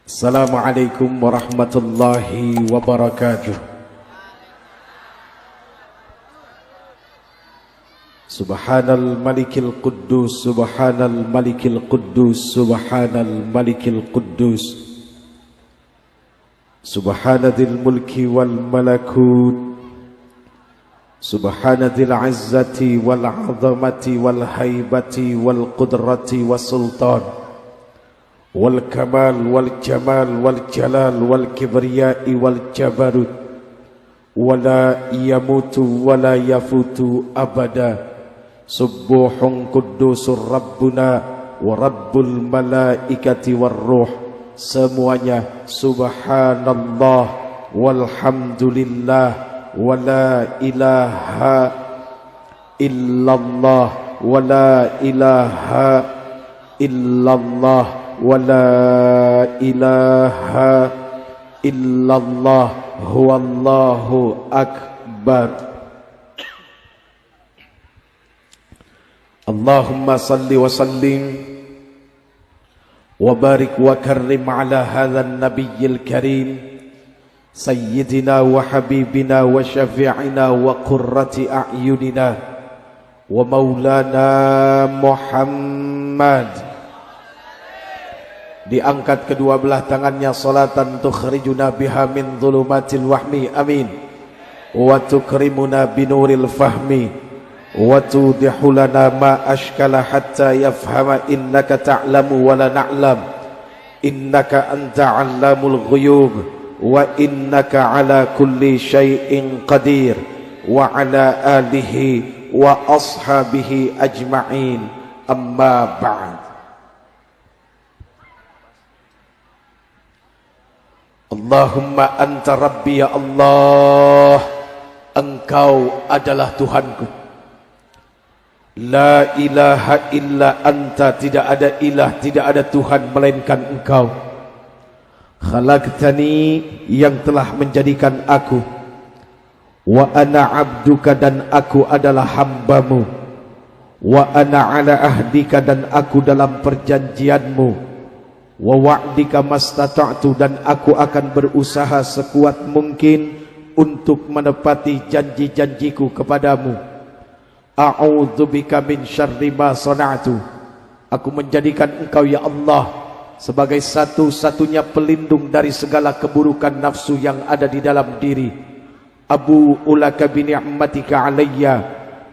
Assalamualaikum warahmatullahi wabarakatuh. Subhanal malikil quddus, subhanal malikil quddus, subhanal malikil quddus, subhanadil mulki wal malakut, subhanadil izzati wal azamati wal haibati wal qudrati was sultan wal kamal wal jamal wal jalal wal kibriyai wal jabarut, wala yamutu wala yafutu abada. Subuhun kuddusur rabbuna wa rabbul malaikati war ruh. Semuanya subhanallah walhamdulillah wa la ilaha illallah wa la ilaha illallah wa la ilaha illallah huwallahu akbar. Allahumma salli wa sallim wa barik wa karrim ala hadzal nabiyil karim sayyidina wa habibina wa syafi'ina wa qurrati a'yunina wa maulana Muhammad. Diangkat kedua belah tangannya salatan tukhrijuna biha min dhulumatil wahmi, amin, wa tukrimuna binuril fahmi wa tudihu lana ma ashkala hatta yafhama innaka ta'lamu wa la na'lam innaka anta 'allamul ghuyub wa innaka 'ala kulli syai'in qadir wa 'ala alihi wa ashabihi ajma'in, amma ba'd. Allahumma anta rabbi, ya Allah, engkau adalah Tuhanku. La ilaha illa anta, tidak ada ilah, tidak ada Tuhan melainkan engkau. Khalaqtani, yang telah menjadikan aku. Wa ana abduka, dan aku adalah hambamu. Wa ana ala ahdika, dan aku dalam perjanjianmu. Wa wa'dika mastata'tu, dan aku akan berusaha sekuat mungkin untuk menepati janji-janjiku kepadamu. A'udzubika min syarri ma sana'tu, aku menjadikan engkau ya Allah sebagai satu-satunya pelindung dari segala keburukan nafsu yang ada di dalam diri. Abu ulaka bi ni'matika alayya,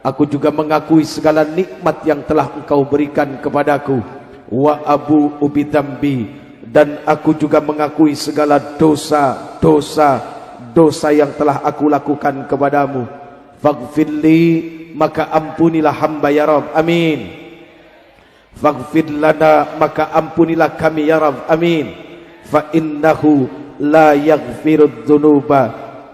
aku juga mengakui segala nikmat yang telah engkau berikan kepadaku. Wa abu ubidambi, dan aku juga mengakui segala dosa yang telah aku lakukan kepadamu. Faghfirli, maka ampunilah hamba ya Rabb, amin. Faghfir lana, maka ampunilah kami ya Rabb, amin. Fa innahu la yaghfirudz dzunuba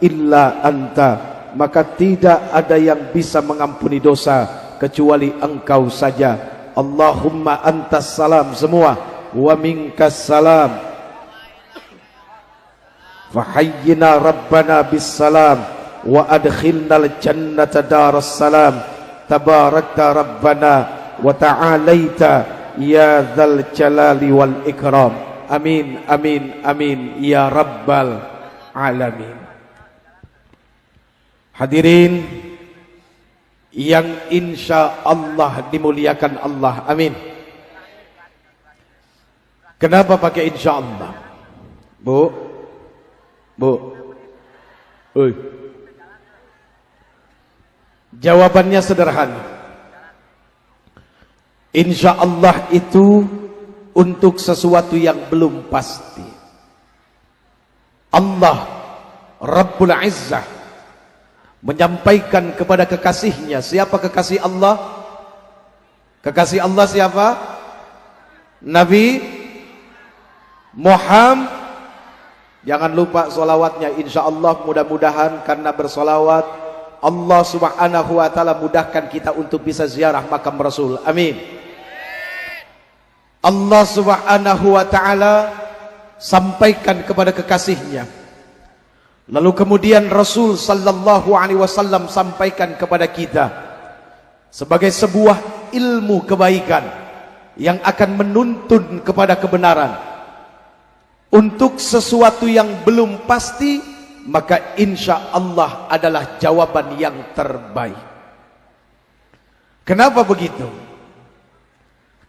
illa anta, maka tidak ada yang bisa mengampuni dosa kecuali engkau saja. Allahumma antas salam, semua, wa minkas salam. Fahayyina rabbana bis salam wa adkhilnal jannata daras salam. Tabarakta rabbana wa ta'alaita ya dzal jalali wal ikram. Amin amin amin ya rabbal alamin. Hadirin yang insya Allah dimuliakan Allah, amin. Kenapa pakai insya Allah? Bu, jawabannya sederhana. Insya Allah itu untuk sesuatu yang belum pasti. Allah Rabbul Izzah menyampaikan kepada kekasihnya. Siapa kekasih Allah? Kekasih Allah siapa? Nabi Muhammad. Jangan lupa solawatnya. Insya Allah mudah-mudahan karena bersolawat Allah subhanahu wa ta'ala mudahkan kita untuk bisa ziarah makam Rasul, amin. Allah subhanahu wa ta'ala sampaikan kepada kekasihnya, lalu kemudian Rasul sallallahu alaihi wasallam sampaikan kepada kita sebagai sebuah ilmu kebaikan yang akan menuntun kepada kebenaran. Untuk sesuatu yang belum pasti, maka insya Allah adalah jawaban yang terbaik. Kenapa begitu?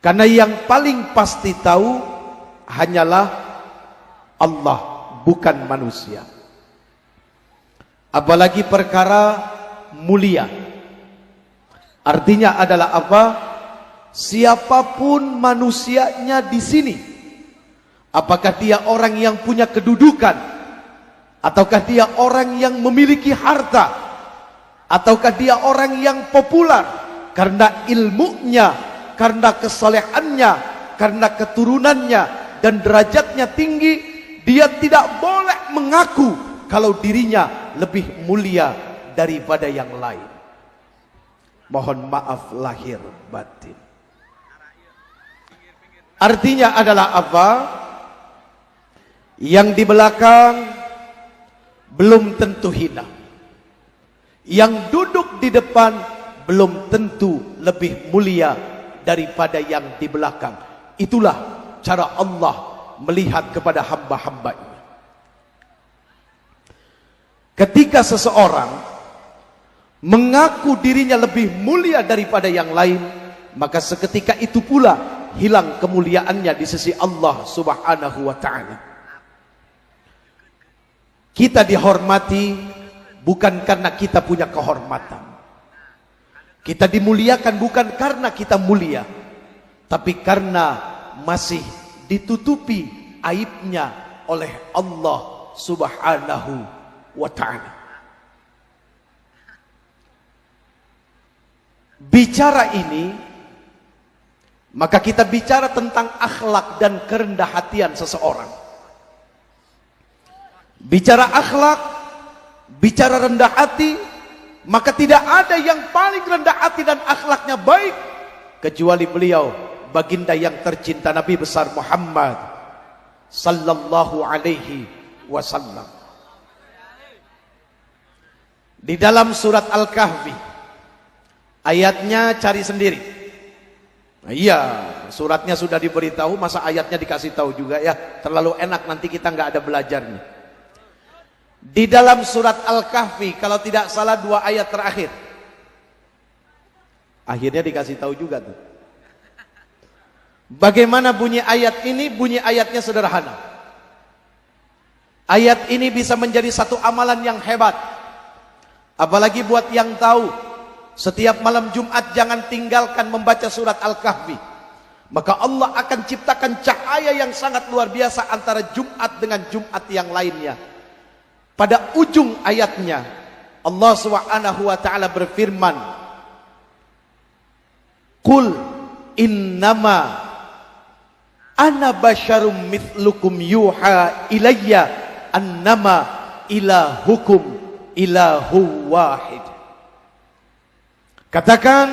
Karena yang paling pasti tahu hanyalah Allah, bukan manusia. Apalagi perkara mulia. Artinya adalah apa? Siapapun manusianya di sini, apakah dia orang yang punya kedudukan, ataukah dia orang yang memiliki harta, ataukah dia orang yang populer, karena ilmunya, karena kesalehannya, karena keturunannya dan derajatnya tinggi, dia tidak boleh mengaku kalau dirinya lebih mulia daripada yang lain. Mohon maaf lahir batin. Artinya adalah apa? Yang di belakang belum tentu hina, yang duduk di depan belum tentu lebih mulia daripada yang di belakang. Itulah cara Allah melihat kepada hamba-hambanya. Ketika seseorang mengaku dirinya lebih mulia daripada yang lain, maka seketika itu pula hilang kemuliaannya di sisi Allah Subhanahu wa ta'ala. Kita dihormati bukan karena kita punya kehormatan. Kita dimuliakan bukan karena kita mulia, tapi karena masih ditutupi aibnya oleh Allah Subhanahu wa ta'ala. Bicara ini, maka kita bicara tentang akhlak dan kerendah hatian seseorang. Bicara akhlak, bicara rendah hati, maka tidak ada yang paling rendah hati dan akhlaknya baik kecuali beliau, baginda yang tercinta Nabi besar Muhammad sallallahu alaihi wasallam. Di dalam surat Al-Kahfi, ayatnya cari sendiri. Nah, iya, suratnya sudah diberitahu, masa ayatnya dikasih tahu juga ya? Terlalu enak, nanti kita nggak ada belajarnya. Di dalam surat Al-Kahfi, kalau tidak salah 2 ayat terakhir, akhirnya dikasih tahu juga tuh. Bagaimana bunyi ayat ini? Bunyi ayatnya sederhana. Ayat ini bisa menjadi satu amalan yang hebat. Apalagi buat yang tahu, setiap malam Jumat jangan tinggalkan membaca surat Al-Kahfi. Maka Allah akan ciptakan cahaya yang sangat luar biasa antara Jumat dengan Jumat yang lainnya. Pada ujung ayatnya, Allah Subhanahu wa ta'ala berfirman, Qul innama ana basyarum mithlukum yuha ilayya annama ilahukum ilahu wahid. Katakan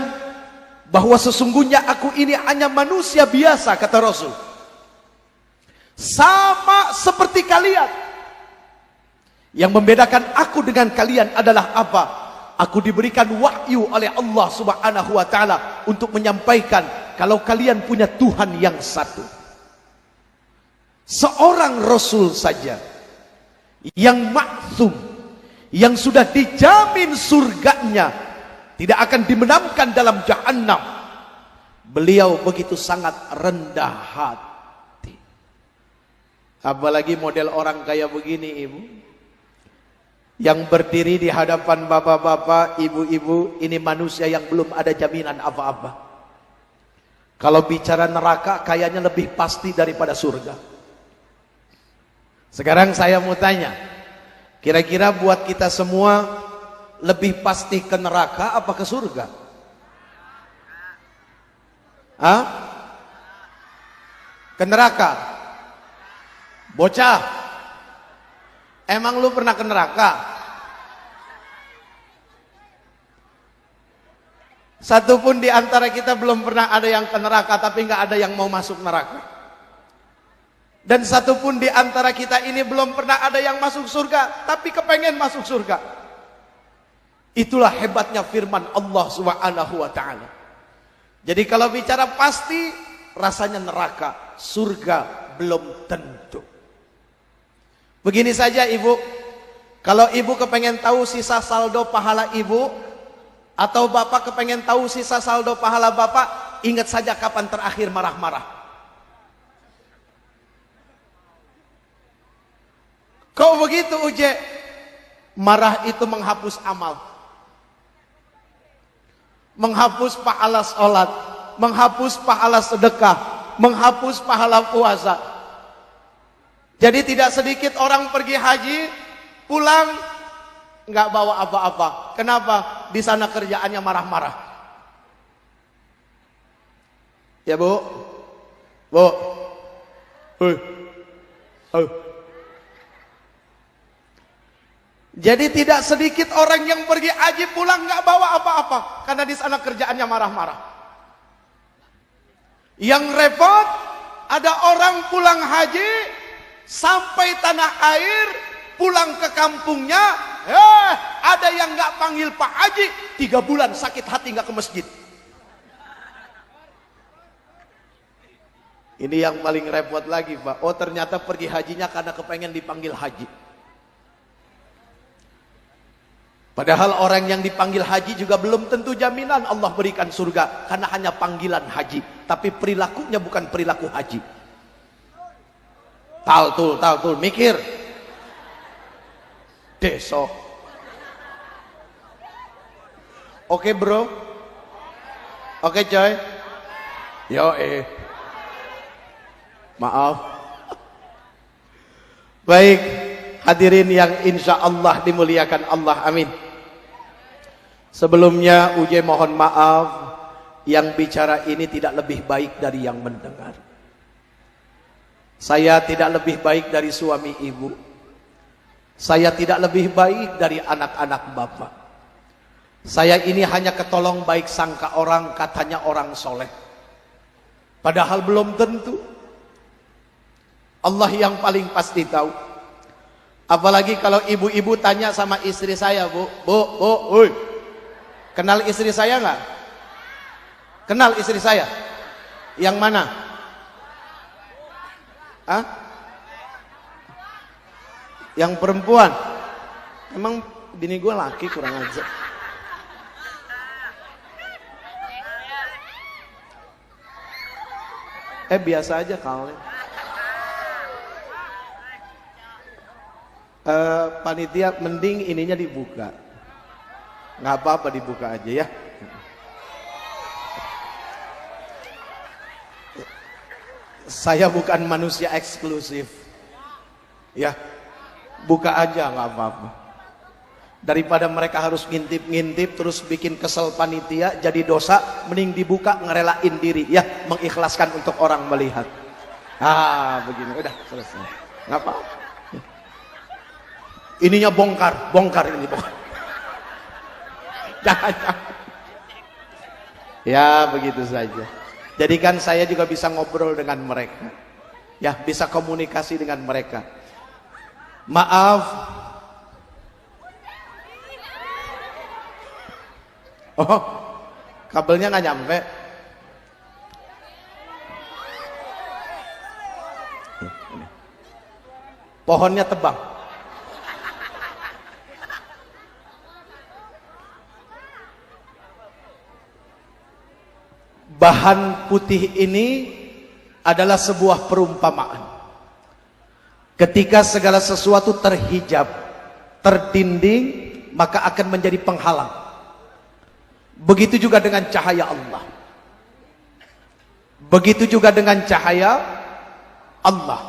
bahwa sesungguhnya aku ini hanya manusia biasa, kata Rasul, sama seperti kalian. Yang membedakan aku dengan kalian adalah apa? Aku diberikan wahyu oleh Allah Subhanahu wa ta'ala untuk menyampaikan kalau kalian punya Tuhan yang satu. Seorang Rasul saja yang maksum, yang sudah dijamin surganya, tidak akan dimenamkan dalam jahannam, beliau begitu sangat rendah hati. Apalagi model orang kayak begini, ibu, yang berdiri di hadapan bapak-bapak, ibu-ibu, ini manusia yang belum ada jaminan apa-apa. Kalau bicara neraka, kayaknya lebih pasti daripada surga. Sekarang saya mau tanya, kira-kira buat kita semua lebih pasti ke neraka apa ke surga? Hah? Ke neraka? Bocah, emang lu pernah ke neraka? Satu pun di antara kita belum pernah ada yang ke neraka, tapi nggak ada yang mau masuk neraka. Dan satu pun di antara kita ini belum pernah ada yang masuk surga, tapi kepengen masuk surga. Itulah hebatnya firman Allah Subhanahu wa ta'ala. Jadi kalau bicara pasti, rasanya neraka, surga belum tentu. Begini saja ibu, kalau ibu kepengen tahu sisa saldo pahala ibu, atau bapak kepengen tahu sisa saldo pahala bapak, ingat saja kapan terakhir marah-marah. Kau begitu Uje? Marah itu menghapus amal, menghapus pahala sholat, menghapus pahala sedekah, menghapus pahala puasa. Jadi tidak sedikit orang pergi haji, pulang nggak bawa apa-apa. Kenapa? Di sana kerjaannya marah-marah. Ya bu, bu, Jadi tidak sedikit orang yang pergi haji pulang nggak bawa apa-apa karena di sana kerjaannya marah-marah. Yang repot ada orang pulang haji sampai tanah air, pulang ke kampungnya, ada yang nggak panggil Pak Haji 3 bulan sakit hati nggak ke masjid. Ini yang paling repot lagi Pak. Oh ternyata pergi hajinya karena kepengen dipanggil haji. Padahal orang yang dipanggil haji juga belum tentu jaminan Allah berikan surga, karena hanya panggilan haji, tapi perilakunya bukan perilaku haji. Taltul, mikir. Deso. Oke bro? Oke coy? Yo Maaf. Baik, hadirin yang insya Allah dimuliakan Allah, amin. Sebelumnya Uje mohon maaf, yang bicara ini tidak lebih baik dari yang mendengar. Saya tidak lebih baik dari suami ibu. Saya tidak lebih baik dari anak-anak bapak. Saya ini hanya ketolong baik sangka orang, katanya orang soleh. Padahal belum tentu. Allah yang paling pasti tahu. Apalagi kalau ibu-ibu tanya sama istri saya, bu, kenal istri saya nggak? Kenal istri saya? Yang mana? Hah? Yang perempuan? Emang bini gue laki, kurang aja. Biasa aja kali. Panitia mending ininya dibuka. Nggak apa-apa dibuka aja ya. Saya bukan manusia eksklusif. Ya, buka aja nggak apa-apa. Daripada mereka harus ngintip-ngintip terus bikin kesel panitia jadi dosa, mending dibuka ngerelain diri ya, mengikhlaskan untuk orang melihat. Begini udah selesai. Nggak apa-apa. Ininya bongkar ini bongkar. Jangan. Ya begitu saja. Jadi kan saya juga bisa ngobrol dengan mereka. Ya bisa komunikasi dengan mereka. Maaf. Oh, kabelnya nggak nyampe. Pohonnya tebang. Bahan putih ini adalah sebuah perumpamaan. Ketika segala sesuatu terhijab, terdinding, maka akan menjadi penghalang. Begitu juga dengan cahaya Allah. Begitu juga dengan cahaya Allah.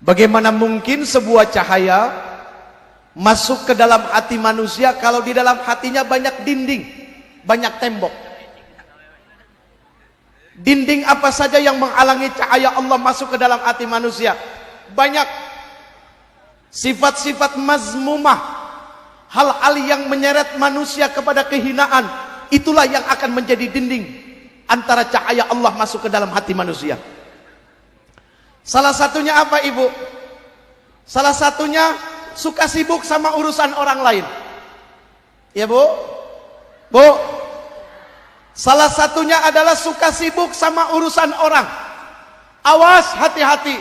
Bagaimana mungkin sebuah cahaya masuk ke dalam hati manusia kalau di dalam hatinya banyak dinding, banyak tembok? Dinding apa saja yang menghalangi cahaya Allah masuk ke dalam hati manusia? Banyak. Sifat-sifat mazmumah, hal-hal yang menyeret manusia kepada kehinaan, itulah yang akan menjadi dinding antara cahaya Allah masuk ke dalam hati manusia. Salah satunya apa ibu? Salah satunya suka sibuk sama urusan orang lain. Ya bu? Bu? Salah satunya adalah suka sibuk sama urusan orang. Awas, hati-hati.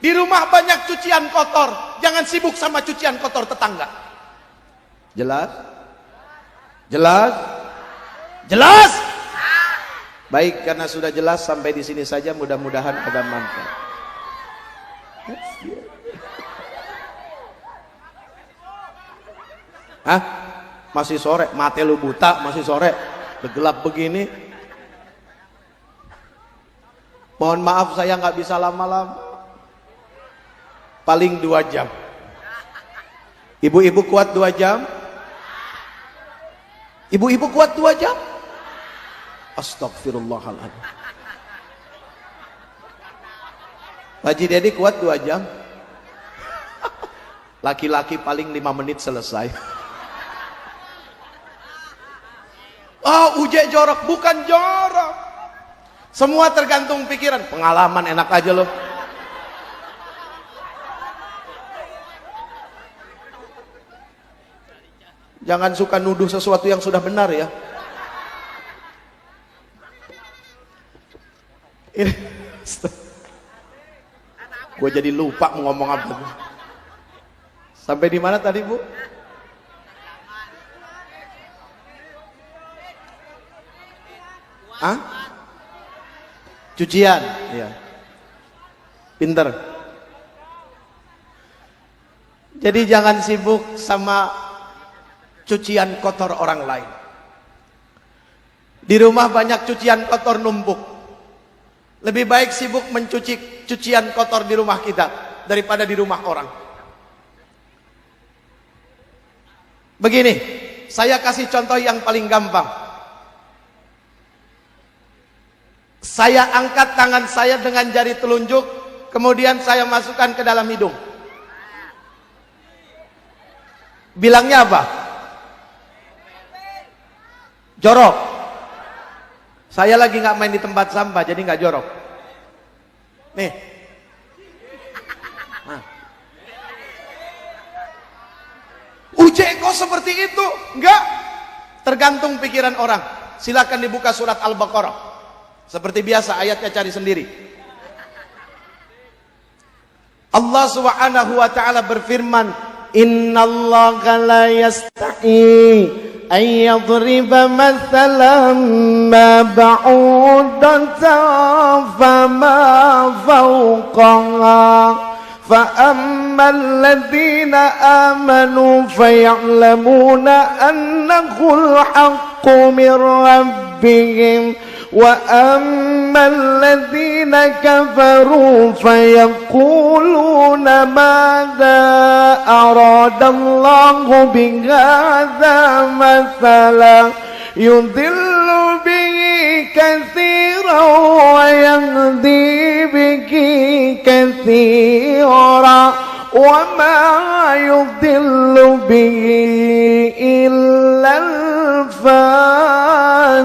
Di rumah banyak cucian kotor, jangan sibuk sama cucian kotor tetangga. Jelas? Jelas? Jelas? Baik, karena sudah jelas sampai di sini saja, mudah-mudahan ada manfaat. Hah? Masih sore, mate lu buta, masih sore. Gelap begini. Mohon maaf saya nggak bisa lama-lama. Paling 2 jam. Ibu-ibu kuat 2 jam? Ibu-ibu kuat 2 jam? Astagfirullahaladzim. Haji Dedi kuat 2 jam? Laki-laki paling 5 menit selesai. Oh, uje jorok, bukan jorok. Semua tergantung pikiran. Pengalaman enak aja loh. Jangan suka nuduh sesuatu yang sudah benar ya. Ini gue jadi lupa mau ngomong apa. Sampai di mana tadi, Bu? Hah? Cucian, iya. Pinter. Jadi jangan sibuk sama cucian kotor orang lain. Di rumah banyak cucian kotor numpuk. Lebih baik sibuk mencuci cucian kotor di rumah kita daripada di rumah orang. Begini, saya kasih contoh yang paling gampang. Saya angkat tangan saya dengan jari telunjuk, kemudian saya masukkan ke dalam hidung. Bilangnya apa? Jorok. Saya lagi nggak main di tempat sampah, jadi nggak jorok. Nih. Nah. Uje kok seperti itu? Enggak. Tergantung pikiran orang. Silakan dibuka surat Al-Baqarah. Seperti biasa ayatnya cari sendiri. Allah Subhanahu wa taala berfirman, "Innallaha la yastahi ay yadriba mathalan ma ba'udatan fama fawqaha fa ammal ladzina amanu faya'lamuna annahul haqqu min rabbihim وَأَمَّا الَّذِينَ كَفَرُوا فَيَقُولُونَ مَاذَا أَرَادَ اللَّهُ بِهَذَا مَثَلًا يُضِلُّ بِهِ كَثِيرًا وَيَهْدِي بِهِ كَثِيرًا وَمَا يُضِلُّ بِهِ إِلَّا الْفَاسِقِينَ."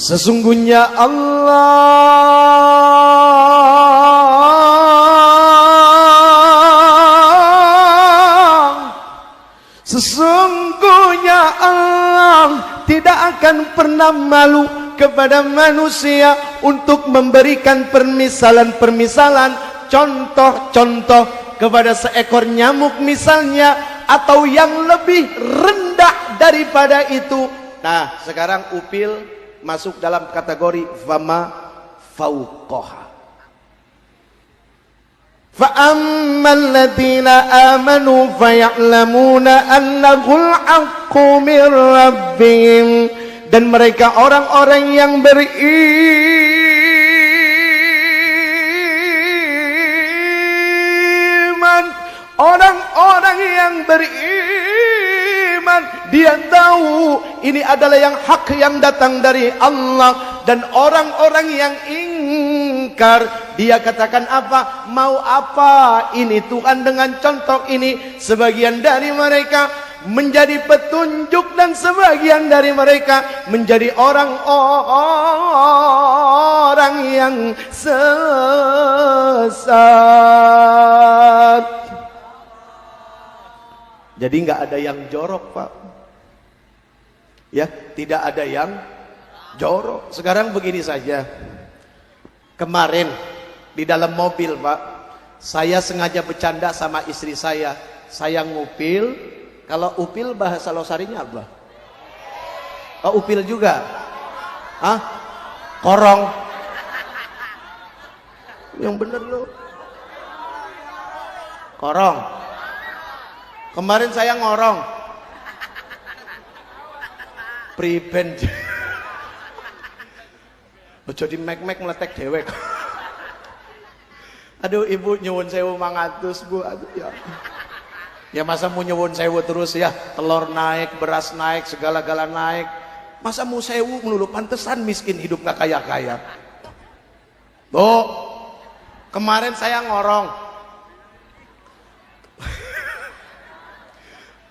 Sesungguhnya Allah tidak akan pernah malu kepada manusia untuk memberikan permisalan-permisalan, contoh-contoh kepada seekor nyamuk misalnya, atau yang lebih rendah daripada itu. Nah, sekarang upil masuk dalam kategori fama fauqaha. فَأَمَّا الَّذِينَ آمَنُوا فَيَعْلَمُونَ أَنَّهُ الْحَقُّ مِنْ رَبِّهِمْ. Dan mereka orang-orang yang beriman, orang-orang yang beriman, dia tahu ini adalah yang hak yang datang dari Allah. Dan orang-orang yang ingkar, dia katakan apa? Mau apa ini Tuhan dengan contoh ini? Sebagian dari mereka menjadi petunjuk dan sebagian dari mereka menjadi orang-orang yang sesat. Jadi nggak ada yang jorok, Pak. Ya, tidak ada yang Jorok. Sekarang begini saja. Kemarin di dalam mobil, Pak, saya sengaja bercanda sama istri saya. Saya ngupil. Kalau upil bahasa Losarinya apa? Oh, upil juga. Hah? Korong. Yang bener lo. Korong. Kemarin saya ngorong. Priben. Ojo di mek-mek meletek dewek. Aduh, ibu nyuwun sewu 500, Bu. Aduh ya. Ya masa mau nyuwun sewu terus ya? Telur naik, beras naik, segala-gala naik. Masa mau sewu melulu, pantesan miskin hidup gak kaya-kaya. Bu, kemarin saya ngorong.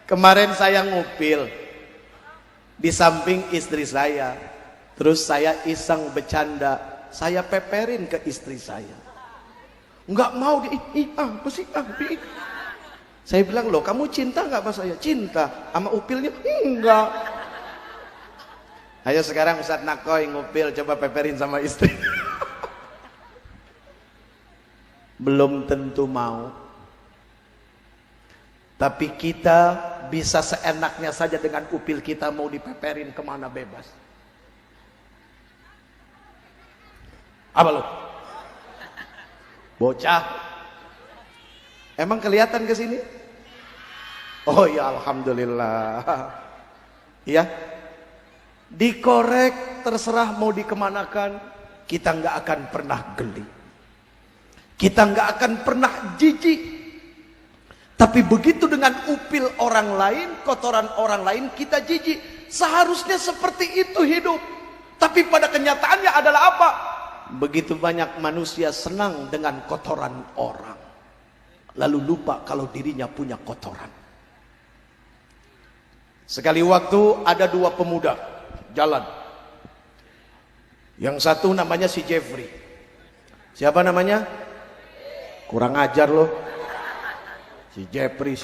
Kemarin saya ngupil di samping istri saya. Terus saya iseng bercanda, saya peperin ke istri saya. Enggak mau dia, apa sih? Saya bilang, loh kamu cinta nggak sama saya? Cinta. Sama upilnya? Enggak. Ayo sekarang Ustadz Nakoy ngupil, coba peperin sama istri. Belum tentu mau. Tapi kita bisa seenaknya saja dengan upil kita mau dipeperin kemana bebas. Apa lo? Bocah. Emang kelihatan ke sini? Oh ya alhamdulillah. Iya. Dikorek terserah mau dikemanakan, kita nggak akan pernah geli. Kita nggak akan pernah jijik. Tapi begitu dengan upil orang lain, kotoran orang lain, kita jijik. Seharusnya seperti itu hidup. Tapi pada kenyataannya adalah apa? Begitu banyak manusia senang dengan kotoran orang. Lalu lupa kalau dirinya punya kotoran. Sekali waktu ada dua pemuda jalan. Yang satu namanya si Jeffrey. Siapa namanya? Kurang ajar loh. Si Jeffrey.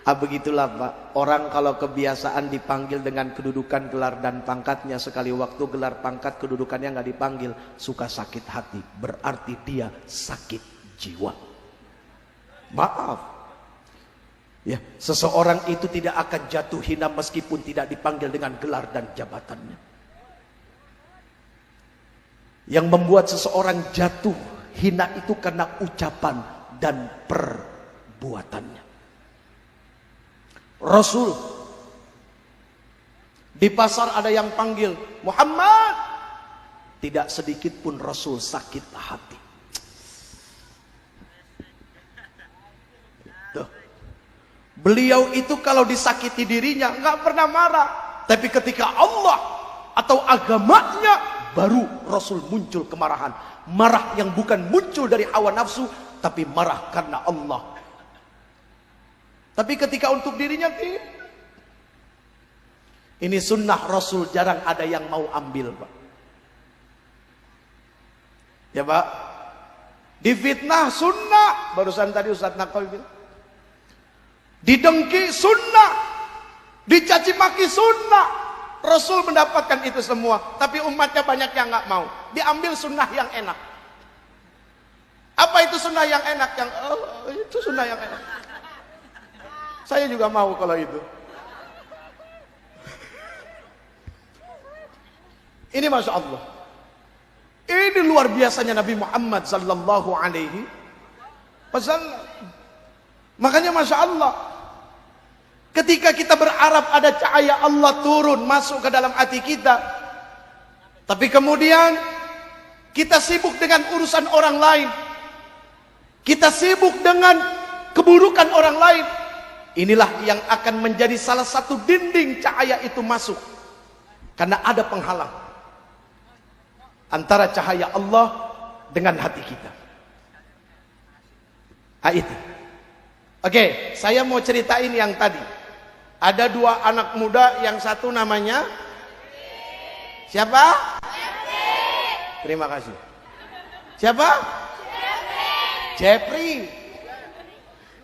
Begitulah Pak. Orang kalau kebiasaan dipanggil dengan kedudukan, gelar dan pangkatnya, sekali waktu gelar pangkat kedudukannya nggak dipanggil, suka sakit hati. Berarti dia sakit jiwa. Maaf. Ya, seseorang itu tidak akan jatuh hina meskipun tidak dipanggil dengan gelar dan jabatannya. Yang membuat seseorang jatuh hina itu karena ucapan dan perbuatannya. Rasul di pasar ada yang panggil Muhammad, tidak sedikit pun Rasul sakit hati. Tuh. Beliau itu kalau disakiti dirinya nggak pernah marah, tapi ketika Allah atau agamanya baru Rasul muncul kemarahan. Marah yang bukan muncul dari hawa nafsu, tapi marah karena Allah. Tapi ketika untuk dirinya tidak. Ini sunnah Rasul, jarang ada yang mau ambil Pak. Ya Pak. Difitnah sunnah. Barusan tadi Ustadz Nakol bilang. Didengki sunnah. Dicaci maki sunnah. Rasul mendapatkan itu semua. Tapi umatnya banyak yang nggak mau. Diambil sunnah yang enak. Apa itu sunnah yang enak? Itu sunnah yang enak. Saya juga mau kalau itu. Ini Masya Allah. Ini luar biasanya Nabi Muhammad sallallahu alaihi wasallam. Makanya Masya Allah, ketika kita berharap ada cahaya Allah turun masuk ke dalam hati kita, tapi kemudian kita sibuk dengan urusan orang lain, kita sibuk dengan keburukan orang lain, inilah yang akan menjadi salah satu dinding cahaya itu masuk. Karena ada penghalang antara cahaya Allah dengan hati kita. Itu. Oke, saya mau ceritain yang tadi. Ada dua anak muda, yang satu namanya siapa? Terima kasih. Siapa? Jeffrey.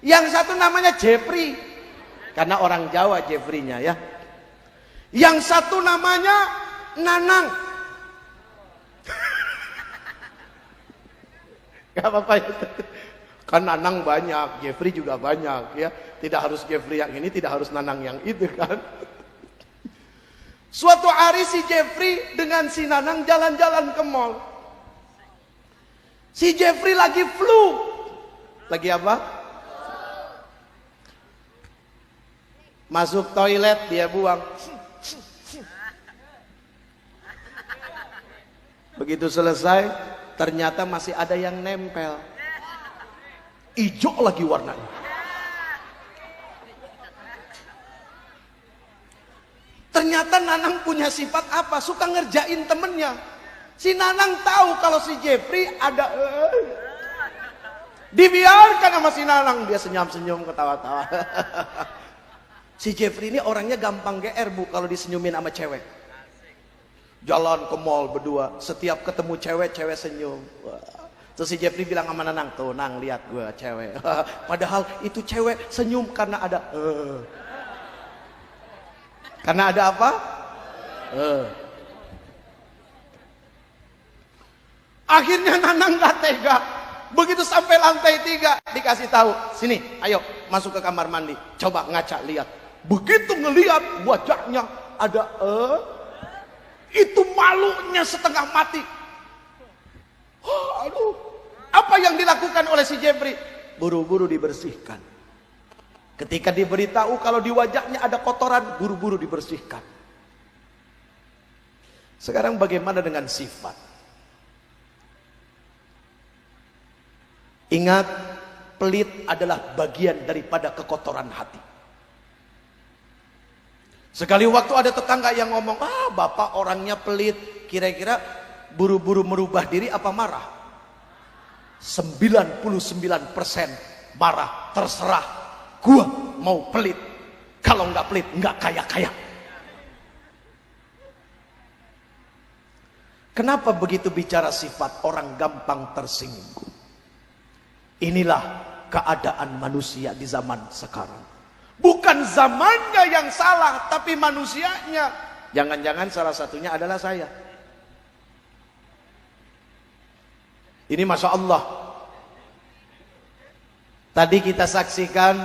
Yang satu namanya Jeffrey, karena orang Jawa Jeffrey-nya ya. Yang satu namanya Nanang. Gak apa-apa ya. Kan Nanang banyak, Jeffrey juga banyak ya. Tidak harus Jeffrey yang ini, tidak harus Nanang yang itu kan. Suatu hari si Jeffrey dengan si Nanang jalan-jalan ke mall. Si Jeffrey lagi flu. Lagi apa? Masuk toilet dia buang. Begitu selesai, ternyata masih ada yang nempel. Ijo lagi warnanya. Ternyata Nanang punya sifat apa? Suka ngerjain temennya. Si Nanang tahu kalau si Jeffrey ada dibiarkan sama si Nanang. Dia senyum-senyum, ketawa-tawa. Si Jeffrey ini orangnya gampang GR bu kalau disenyumin sama cewek. Jalan ke mall berdua, setiap ketemu cewek, cewek senyum. Wah. Terus si Jeffrey bilang sama Nanang, tuh Nang lihat gue cewek. Padahal itu cewek senyum karena ada karena ada apa? Akhirnya Nanang gak tega. Begitu sampai lantai 3 dikasih tahu, sini, ayo masuk ke kamar mandi, coba ngaca lihat. Begitu ngelihat wajahnya ada itu malunya setengah mati. Aduh, apa yang dilakukan oleh si Jeffrey? Buru-buru dibersihkan. Ketika diberitahu kalau di wajahnya ada kotoran, buru-buru dibersihkan. Sekarang bagaimana dengan sifat? Ingat, pelit adalah bagian daripada kekotoran hati. Sekali waktu ada tetangga yang ngomong, bapak orangnya pelit, kira-kira buru-buru merubah diri apa marah? 99% marah, terserah. Gua mau pelit. Kalau nggak pelit, nggak kaya-kaya. Kenapa begitu bicara sifat orang gampang tersinggung? Inilah keadaan manusia di zaman sekarang. Bukan zamannya yang salah, tapi manusianya. Jangan-jangan salah satunya adalah saya. Ini Masya Allah. Tadi kita saksikan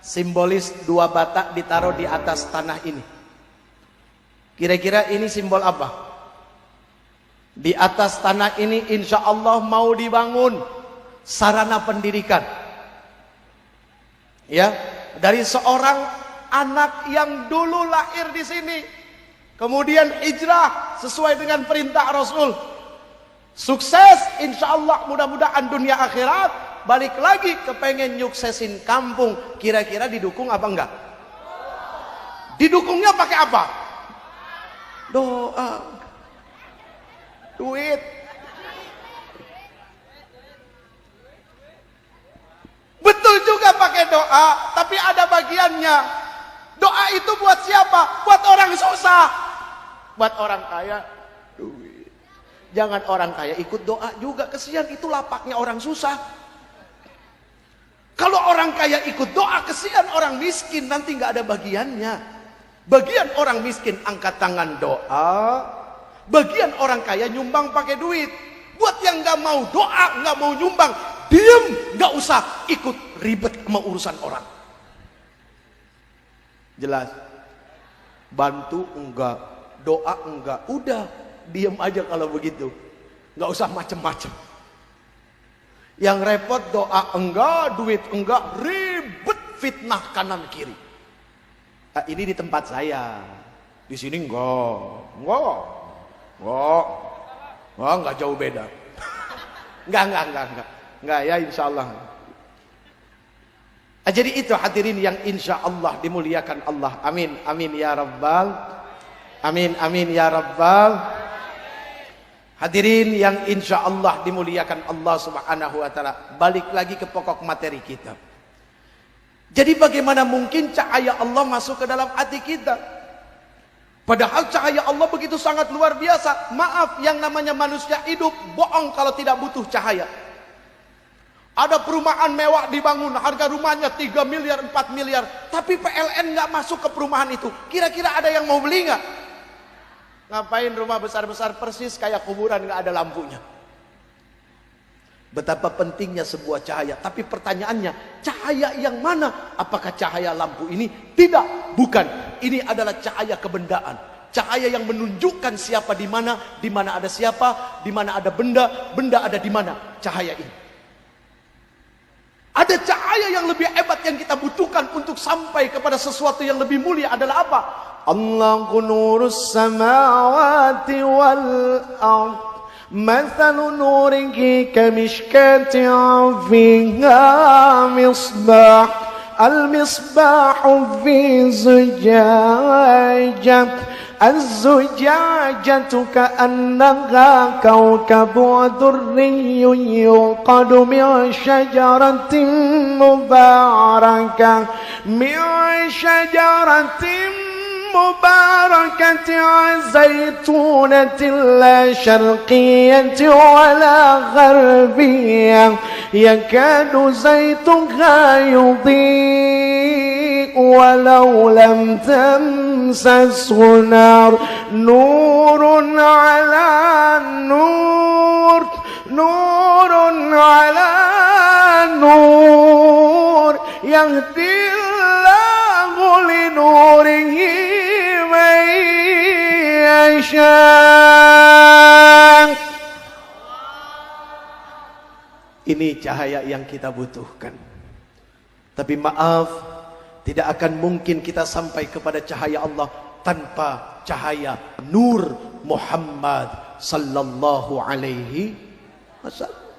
simbolis 2 bata ditaruh di atas tanah ini. Kira-kira ini simbol apa? Di atas tanah ini insya Allah mau dibangun sarana pendidikan. Ya, dari seorang anak yang dulu lahir di sini, kemudian hijrah sesuai dengan perintah Rasul, sukses insya Allah, mudah-mudahan dunia akhirat, balik lagi kepengen nyuksesin kampung. Kira-kira didukung apa enggak? Didukungnya pakai apa? Doa, duit. Betul juga pakai doa, tapi ada bagiannya. Doa itu buat siapa? Buat orang susah. Buat orang kaya, duit. Jangan orang kaya ikut doa juga, kesian, itu lapaknya orang susah. Kalau orang kaya ikut doa, kesian orang miskin, nanti nggak ada bagiannya. Bagian orang miskin angkat tangan doa, bagian orang kaya nyumbang pakai duit. Buat yang nggak mau doa, nggak mau nyumbang, diem, nggak usah ikut ribet sama urusan orang. Jelas? Bantu enggak, doa enggak, udah diem aja kalau begitu, nggak usah macem-macem. Yang repot doa enggak, duit enggak, ribet, fitnah kanan kiri. Nah, ini di tempat saya, di sini enggak jauh beda. Enggak ya, insya Allah. Jadi itu hadirin yang insya Allah dimuliakan Allah. Amin, amin ya rabbal. Amin, amin ya rabbal. Hadirin yang insya Allah dimuliakan Allah subhanahu wa ta'ala. Balik lagi ke pokok materi kita. Jadi bagaimana mungkin cahaya Allah masuk ke dalam hati kita? Padahal cahaya Allah begitu sangat luar biasa. Maaf, yang namanya manusia hidup bohong kalau tidak butuh cahaya. Ada perumahan mewah dibangun, harga rumahnya 3 miliar, 4 miliar. Tapi PLN nggak masuk ke perumahan itu. Kira-kira ada yang mau beli nggak? Ngapain rumah besar-besar persis kayak kuburan nggak ada lampunya. Betapa pentingnya sebuah cahaya. Tapi pertanyaannya, cahaya yang mana? Apakah cahaya lampu ini? Tidak, bukan. Ini adalah cahaya kebendaan. Cahaya yang menunjukkan siapa di mana ada siapa, di mana ada benda, benda ada di mana. Cahaya ini. Ada cahaya yang lebih hebat yang kita butuhkan untuk sampai kepada sesuatu yang lebih mulia adalah apa? Allahu nurus samawati wal ard. Mathalu nurihi kamishkatin fiha misbah. Al-misbahu fi zujajah. الزجاجة كأنها كوكب دري يوقد من شجرة مباركة زيتونة لا شرقية ولا غربية يكاد زيتها يضيء ولو لم تمسسه نار نور على نور نور على نور يهدي الله لنوره من يشاء. Ini cahaya yang kita butuhkan. Tapi maaf, tidak akan mungkin kita sampai kepada cahaya Allah tanpa cahaya Nur Muhammad sallallahu alaihi wasallam.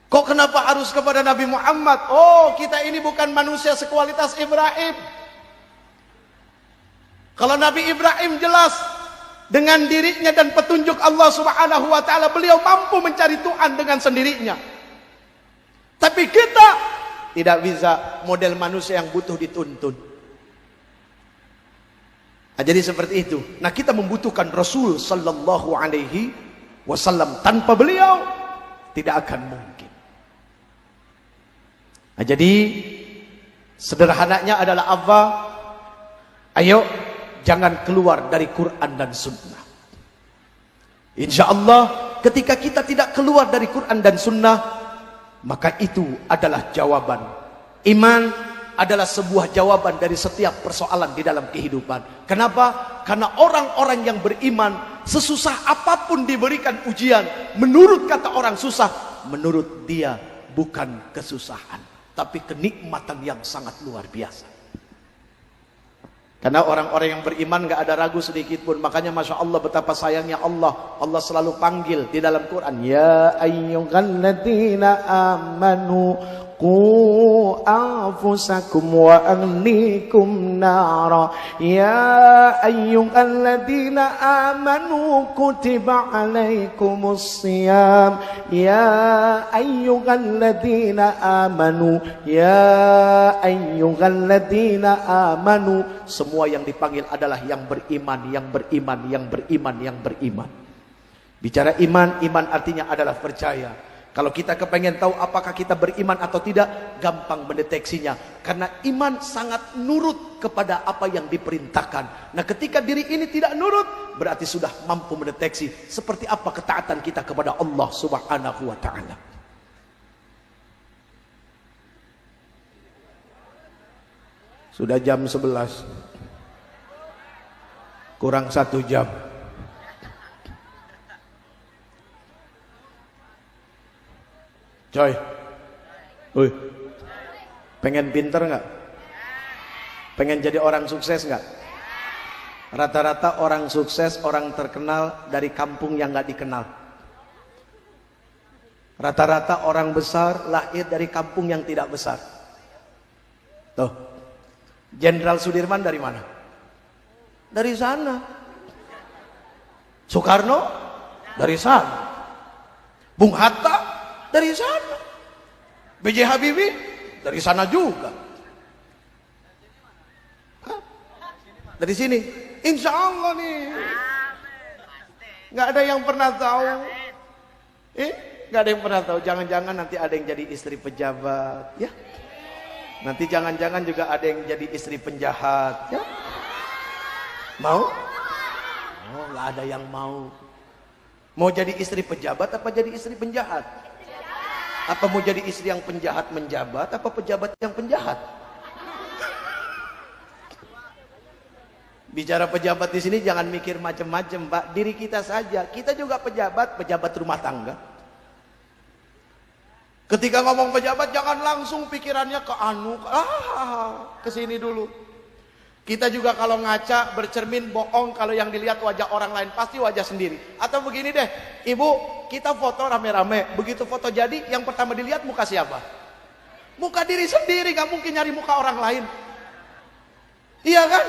Kok kenapa harus kepada Nabi Muhammad? Oh, kita ini bukan manusia sekualitas Ibrahim. Kalau Nabi Ibrahim jelas dengan dirinya dan petunjuk Allah Subhanahu wa taala, beliau mampu mencari Tuhan dengan sendirinya. Tapi kita tidak bisa, model manusia yang butuh dituntun. Nah, jadi seperti itu. Nah, kita membutuhkan Rasul sallallahu alaihi wasallam. Tanpa beliau tidak akan mungkin. Nah, jadi sederhananya adalah apa? Ayo, jangan keluar dari Quran dan Sunnah. Insya Allah, ketika kita tidak keluar dari Quran dan Sunnah, maka itu adalah jawaban. Iman adalah sebuah jawaban dari setiap persoalan di dalam kehidupan. Kenapa? Karena orang-orang yang beriman, sesusah apapun diberikan ujian, menurut kata orang susah, menurut dia bukan kesusahan, tapi kenikmatan yang sangat luar biasa. Karena orang-orang yang beriman gak ada ragu sedikit pun. Makanya Masya Allah, betapa sayangnya Allah. Allah selalu panggil di dalam Quran, ya ayyuhalladzina amanu qu anfusakum wa ahlikum nara. Ya ayyuhalladzina amanu kutiba alaikumus siyam. Ya ayyuhalladzina amanu. Ya ayyuhalladzina amanu. Semua yang dipanggil adalah yang beriman, yang beriman, yang beriman, yang beriman. Bicara iman, iman artinya adalah percaya. Kalau kita kepengen tahu apakah kita beriman atau tidak, gampang mendeteksinya. Karena iman sangat nurut kepada apa yang diperintahkan. Nah, ketika diri ini tidak nurut, berarti sudah mampu mendeteksi seperti apa ketaatan kita kepada Allah Subhanahu wa ta'ala. Sudah jam 11. Kurang 1 jam. Coy, pengen pinter nggak? Pengen jadi orang sukses nggak? Rata-rata orang sukses, orang terkenal dari kampung yang nggak dikenal. Rata-rata orang besar lahir dari kampung yang tidak besar. Tuh, Jenderal Sudirman dari mana? Dari sana. Soekarno dari sana. Bung Hatta dari sana. B.J. Habibie dari sana juga. Hah? Dari sini. Insya Allah nih. Nggak ada yang pernah tahu. Nggak ada yang pernah tahu. Jangan-jangan nanti ada yang jadi istri pejabat, ya. Nanti jangan-jangan juga ada yang jadi istri penjahat, ya. Mau? Oh, nggak ada yang mau. Mau jadi istri pejabat apa jadi istri penjahat? Apa mau jadi istri yang penjahat menjabat apa pejabat yang penjahat? Bicara pejabat di sini jangan mikir macam-macam, Pak. Diri kita saja. Kita juga pejabat rumah tangga. Ketika ngomong pejabat jangan langsung pikirannya ke ke sini dulu. Kita juga kalau ngaca bercermin bohong kalau yang dilihat wajah orang lain pasti wajah sendiri. Atau begini deh, Ibu, kita foto rame-rame. Begitu foto jadi, yang pertama dilihat muka siapa? Muka diri sendiri, gak mungkin nyari muka orang lain. Iya kan?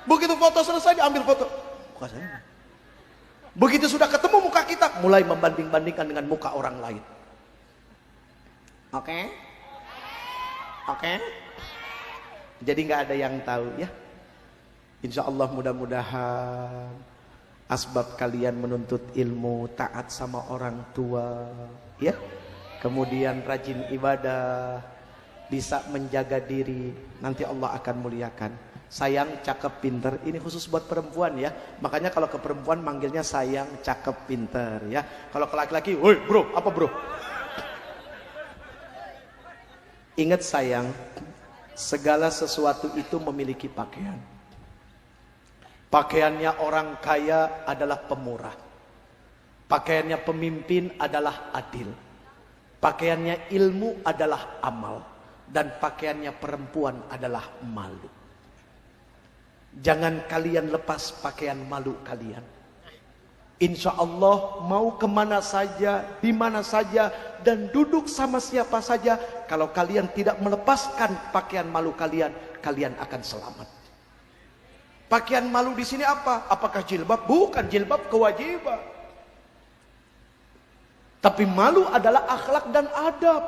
Begitu foto selesai diambil foto. Muka saya. Begitu sudah ketemu muka kita, mulai membanding-bandingkan dengan muka orang lain. Oke? Oke? Jadi nggak ada yang tahu ya. Insya Allah mudah-mudahan asbab kalian menuntut ilmu, taat sama orang tua, ya. Kemudian rajin ibadah, bisa menjaga diri, nanti Allah akan muliakan. Sayang, cakep, pinter, ini khusus buat perempuan ya. Makanya kalau ke perempuan manggilnya sayang, cakep, pinter ya. Kalau ke laki-laki, woi bro, apa bro? Ingat sayang, segala sesuatu itu memiliki pakaian. Pakaiannya orang kaya adalah pemurah. Pakaiannya pemimpin adalah adil. Pakaiannya ilmu adalah amal. Dan pakaiannya perempuan adalah malu. Jangan kalian lepas pakaian malu kalian. Insya Allah mau kemana saja, di mana saja, dan duduk sama siapa saja. Kalau kalian tidak melepaskan pakaian malu kalian, kalian akan selamat. Pakaian malu di sini apa? Apakah jilbab? Bukan, jilbab kewajiban. Tapi malu adalah akhlak dan adab.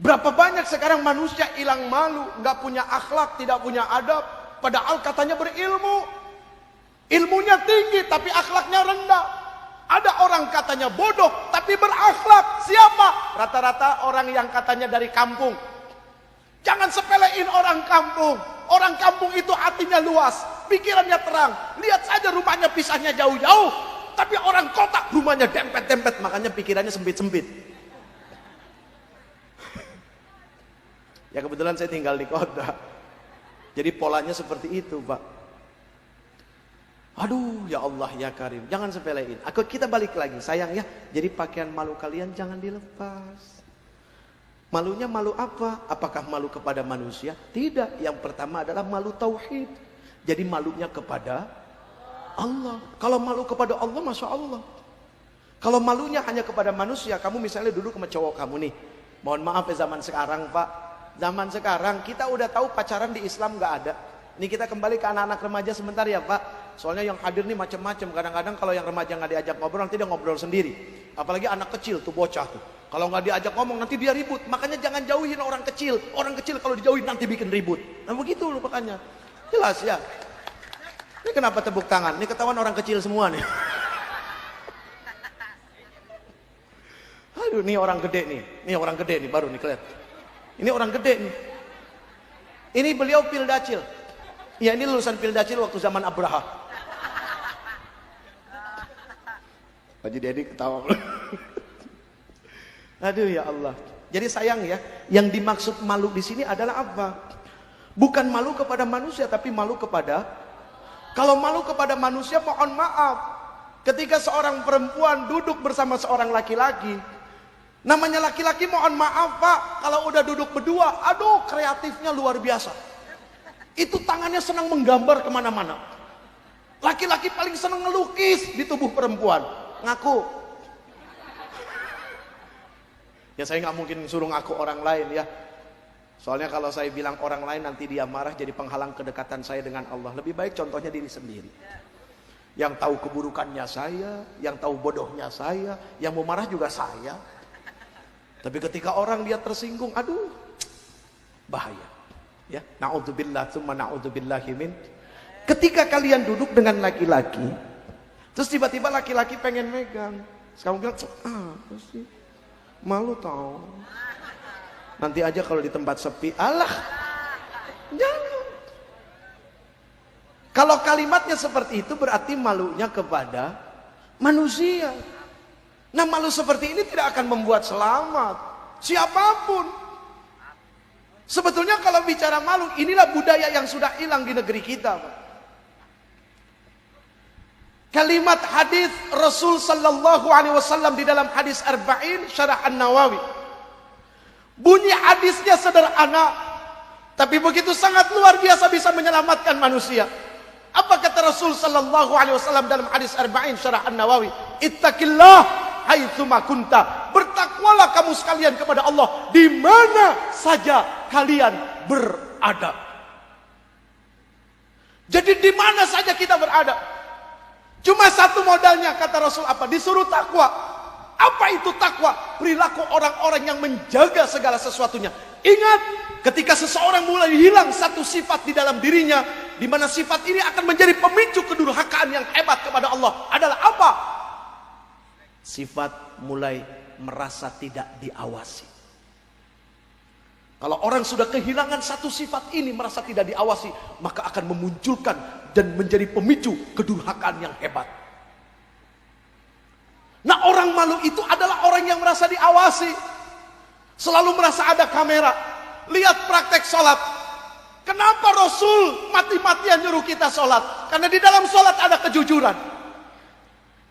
Berapa banyak sekarang manusia hilang malu, nggak punya akhlak, tidak punya adab, padahal katanya berilmu. Ilmunya tinggi tapi akhlaknya rendah. Ada orang katanya bodoh tapi berakhlak. Siapa? Rata-rata orang yang katanya dari kampung. Jangan sepelein orang kampung. Orang kampung itu hatinya luas, pikirannya terang. Lihat saja rumahnya pisahnya jauh-jauh. Tapi orang kota rumahnya dempet-dempet, makanya pikirannya sempit-sempit. Ya kebetulan saya tinggal di kota. Jadi polanya seperti itu, Pak. Aduh, ya Allah, ya Karim. Jangan sepelein. Kita balik lagi, sayang ya. Jadi pakaian malu kalian jangan dilepas. Malunya malu apa? Apakah malu kepada manusia? Tidak. Yang pertama adalah malu tauhid. Jadi malunya kepada Allah. Kalau malu kepada Allah, Masya Allah. Kalau malunya hanya kepada manusia, kamu misalnya duduk sama cowok kamu nih. Mohon maaf ya zaman sekarang, Pak. Zaman sekarang kita udah tahu pacaran di Islam nggak ada. Ini kita kembali ke anak-anak remaja sebentar ya, Pak. Soalnya yang hadir nih macam-macam. Kadang-kadang kalau yang remaja nggak diajak ngobrol, nanti dia ngobrol sendiri. Apalagi anak kecil tuh, bocah tuh. Kalau nggak diajak ngomong nanti dia ribut. Makanya jangan jauhin orang kecil. Orang kecil kalau dijauhin nanti bikin ribut. Nah begitu loh makanya. Jelas ya. Ini kenapa tepuk tangan? Ini ketahuan orang kecil semua nih. Aduh, ini orang gede nih. Ini orang gede nih baru nih kelihatan. Ini orang gede nih. Ini beliau Pildacil. Ya ini lulusan Pildacil waktu zaman Abraha. Haji Dedi ketawa. Aduh ya Allah. Jadi sayang ya, yang dimaksud malu di sini adalah apa? Bukan malu kepada manusia, tapi malu kepada. Kalau malu kepada manusia, mohon maaf. Ketika seorang perempuan duduk bersama seorang laki-laki, namanya laki-laki mohon maaf Pak, kalau udah duduk berdua, aduh kreatifnya luar biasa. Itu tangannya senang menggambar kemana-mana. Laki-laki paling senang ngelukis di tubuh perempuan. Ngaku. Ya saya nggak mungkin suruh ngaku orang lain ya. Soalnya kalau saya bilang orang lain nanti dia marah jadi penghalang kedekatan saya dengan Allah. Lebih baik contohnya diri sendiri. Yang tahu keburukannya saya, yang tahu bodohnya saya, yang mau marah juga saya. Tapi ketika orang dia tersinggung, aduh, bahaya. Ya, naudzubillah, tsumma naudzubillahi min. Ketika kalian duduk dengan laki-laki, terus tiba-tiba laki-laki pengen megang, Sekarang bilang, pasti malu tau. Nanti aja kalau di tempat sepi, alah, jangan. Kalau kalimatnya seperti itu berarti malunya kepada manusia. Nah, malu seperti ini tidak akan membuat selamat siapapun. Sebetulnya kalau bicara malu, inilah budaya yang sudah hilang di negeri kita. Kalimat hadis Rasul sallallahu alaihi wasallam di dalam hadis Arba'in Syarah An-Nawawi. Bunyi hadisnya sederhana, tapi begitu sangat luar biasa bisa menyelamatkan manusia. Apa kata Rasul sallallahu alaihi wasallam dalam hadis Arba'in Syarah An-Nawawi? Ittaqillah haitsuma kunta. Bertakwalah kamu sekalian kepada Allah di mana saja kalian berada. Jadi di mana saja kita berada. Cuma satu modalnya kata Rasul apa? Disuruh takwa. Apa itu takwa? Perilaku orang-orang yang menjaga segala sesuatunya. Ingat, ketika seseorang mulai hilang satu sifat di dalam dirinya, di mana sifat ini akan menjadi pemicu kedurhakaan yang hebat kepada Allah, adalah apa? Sifat mulai merasa tidak diawasi. Kalau orang sudah kehilangan satu sifat ini, merasa tidak diawasi, maka akan memunculkan dan menjadi pemicu kedurhakaan yang hebat. Nah, orang malu itu adalah orang yang merasa diawasi. Selalu merasa ada kamera. Lihat praktek sholat. Kenapa Rasul mati-matian nyuruh kita sholat? Karena di dalam sholat ada kejujuran.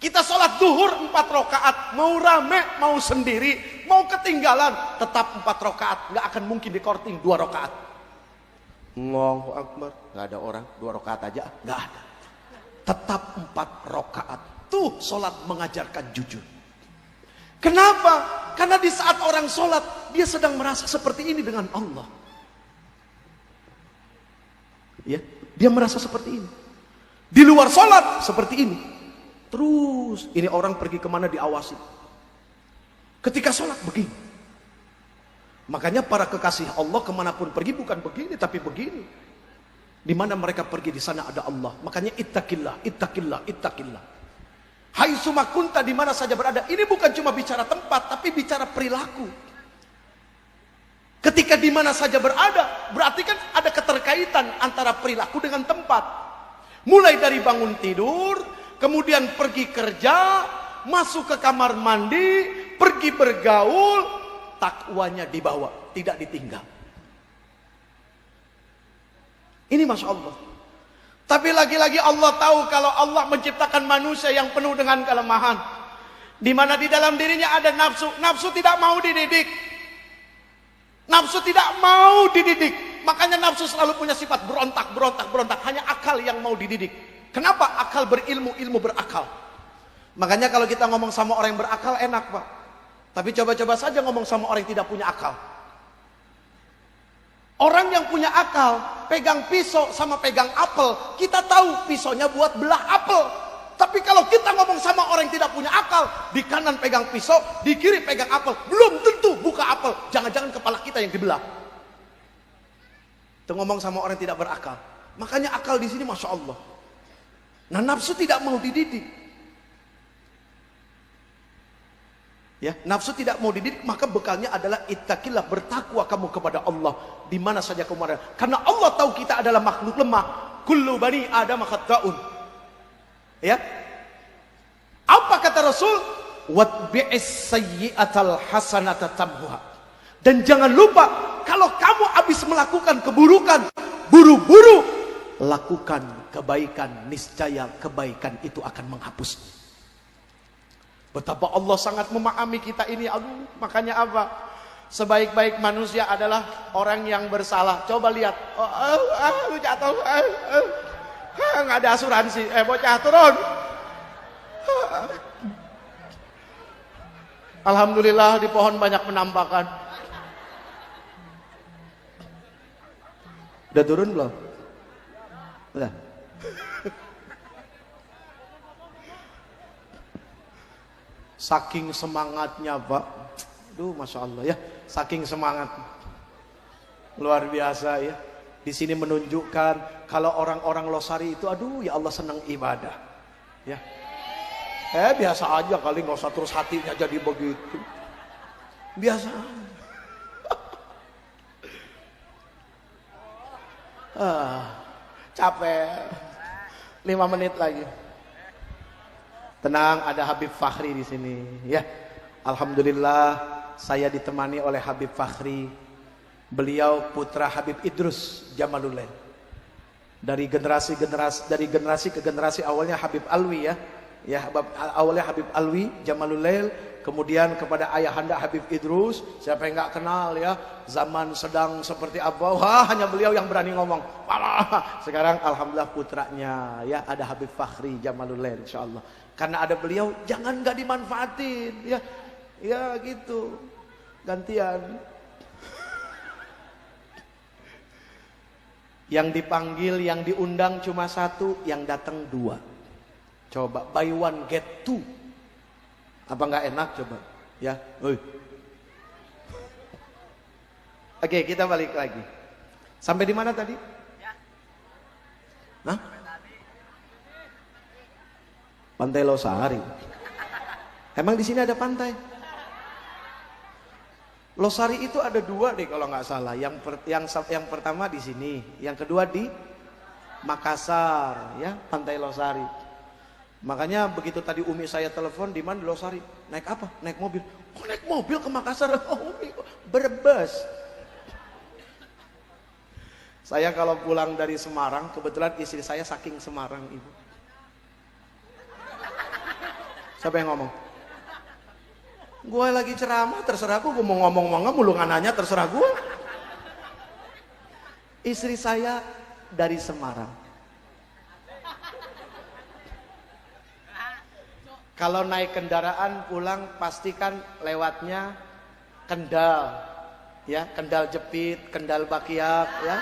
Kita sholat zuhur 4 rakaat. Mau rame, mau sendiri, mau ketinggalan, tetap 4 rakaat. Nggak akan mungkin dikorting 2 rakaat. Allahu Akbar. Nggak ada orang, 2 rakaat aja. Nggak ada. Tetap 4 rakaat. Tuh sholat mengajarkan jujur. Kenapa? Karena di saat orang sholat, dia sedang merasa seperti ini dengan Allah. Ya, dia merasa seperti ini. Di luar sholat seperti ini. Terus ini orang pergi kemana diawasi. Ketika sholat begini. Makanya para kekasih Allah kemanapun pergi bukan begini tapi begini. Di mana mereka pergi di sana ada Allah. Makanya ittaqillah, ittaqillah, ittaqillah. Haitsuma kunta, di mana saja berada. Ini bukan cuma bicara tempat, tapi bicara perilaku. Ketika di mana saja berada, berarti kan ada keterkaitan antara perilaku dengan tempat. Mulai dari bangun tidur, kemudian pergi kerja, masuk ke kamar mandi, pergi bergaul, takwanya dibawa, tidak ditinggal. Ini Masya Allah. Tapi lagi-lagi Allah tahu kalau Allah menciptakan manusia yang penuh dengan kelemahan. Di mana di dalam dirinya ada nafsu. Nafsu tidak mau dididik. Nafsu tidak mau dididik. Makanya nafsu selalu punya sifat berontak, berontak, berontak. Hanya akal yang mau dididik. Kenapa? Akal berilmu, ilmu berakal. Makanya kalau kita ngomong sama orang yang berakal enak Pak. Tapi coba-coba saja ngomong sama orang yang tidak punya akal. Orang yang punya akal, pegang pisau sama pegang apel, kita tahu pisaunya buat belah apel. Tapi kalau kita ngomong sama orang yang tidak punya akal, di kanan pegang pisau, di kiri pegang apel, belum tentu buka apel. Jangan-jangan kepala kita yang dibelah. Itu ngomong sama orang yang tidak berakal. Makanya akal di sini Masya Allah. Nah, nafsu tidak mau dididik. Ya, nafsu tidak mau dididik, maka bekalnya adalah ittaqillah, bertakwa kamu kepada Allah di mana saja kamu berada. Karena Allah tahu kita adalah makhluk lemah. Kullu bani Adam khata'un. Ya. Apa kata Rasul? Watbi'is sayyi'atal hasanata tamhuha. Dan jangan lupa kalau kamu habis melakukan keburukan, buru-buru lakukan kebaikan, niscaya kebaikan itu akan menghapus. Betapa Allah sangat memahami kita ini. Aduh, makanya apa? Sebaik-baik manusia adalah orang yang bersalah. Coba lihat. Lu jatuh. Nggak ada asuransi. Bocah turun. Alhamdulillah di pohon banyak penampakan. Udah turun belum? Udah. Saking semangatnya Pak. Duh Masya Allah ya. Saking semangat. Luar biasa ya. Di sini menunjukkan kalau orang-orang Losari itu aduh ya Allah senang ibadah. Ya. Biasa aja kali, nggak usah terus hatinya jadi begitu. Biasa. Capek. 5 menit lagi. Tenang, ada Habib Fakhri di sini, ya. Alhamdulillah, saya ditemani oleh Habib Fakhri. Beliau putra Habib Idrus Jamalulail. Dari generasi ke generasi, awalnya Habib Alwi, ya. Awalnya Habib Alwi Jamalulail, kemudian kepada ayahanda Habib Idrus. Siapa yang nggak kenal, ya, zaman sedang seperti apa, wah, hanya beliau yang berani ngomong. Walah, sekarang alhamdulillah putranya, ya, ada Habib Fakhri Jamalulail, insyaallah. Karena ada beliau, jangan nggak dimanfaatin, ya, ya gitu, gantian. Yang dipanggil, yang diundang cuma 1, yang datang 2. Coba buy one get 2. Apa nggak enak coba? Ya, Oke, kita balik lagi. Sampai di mana tadi? Hah? Pantai Losari. Emang di sini ada pantai? Losari itu ada 2 deh kalau nggak salah. Yang pertama di sini, yang kedua di Makassar, ya, Pantai Losari. Makanya begitu tadi Umi saya telepon, di mana di Losari? Naik apa? Naik mobil. Kok naik mobil ke Makassar? Oh, Umi, Brebes. Saya kalau pulang dari Semarang, kebetulan istri saya saking Semarang, Ibu. Siapa yang ngomong? Gue lagi ceramah, terserah gue mau ngomong mulu nanya, terserah gue. Istri saya dari Semarang. Kalau naik kendaraan pulang pastikan lewatnya Kendal, ya, Kendal Jepit, Kendal Bakiak, ya.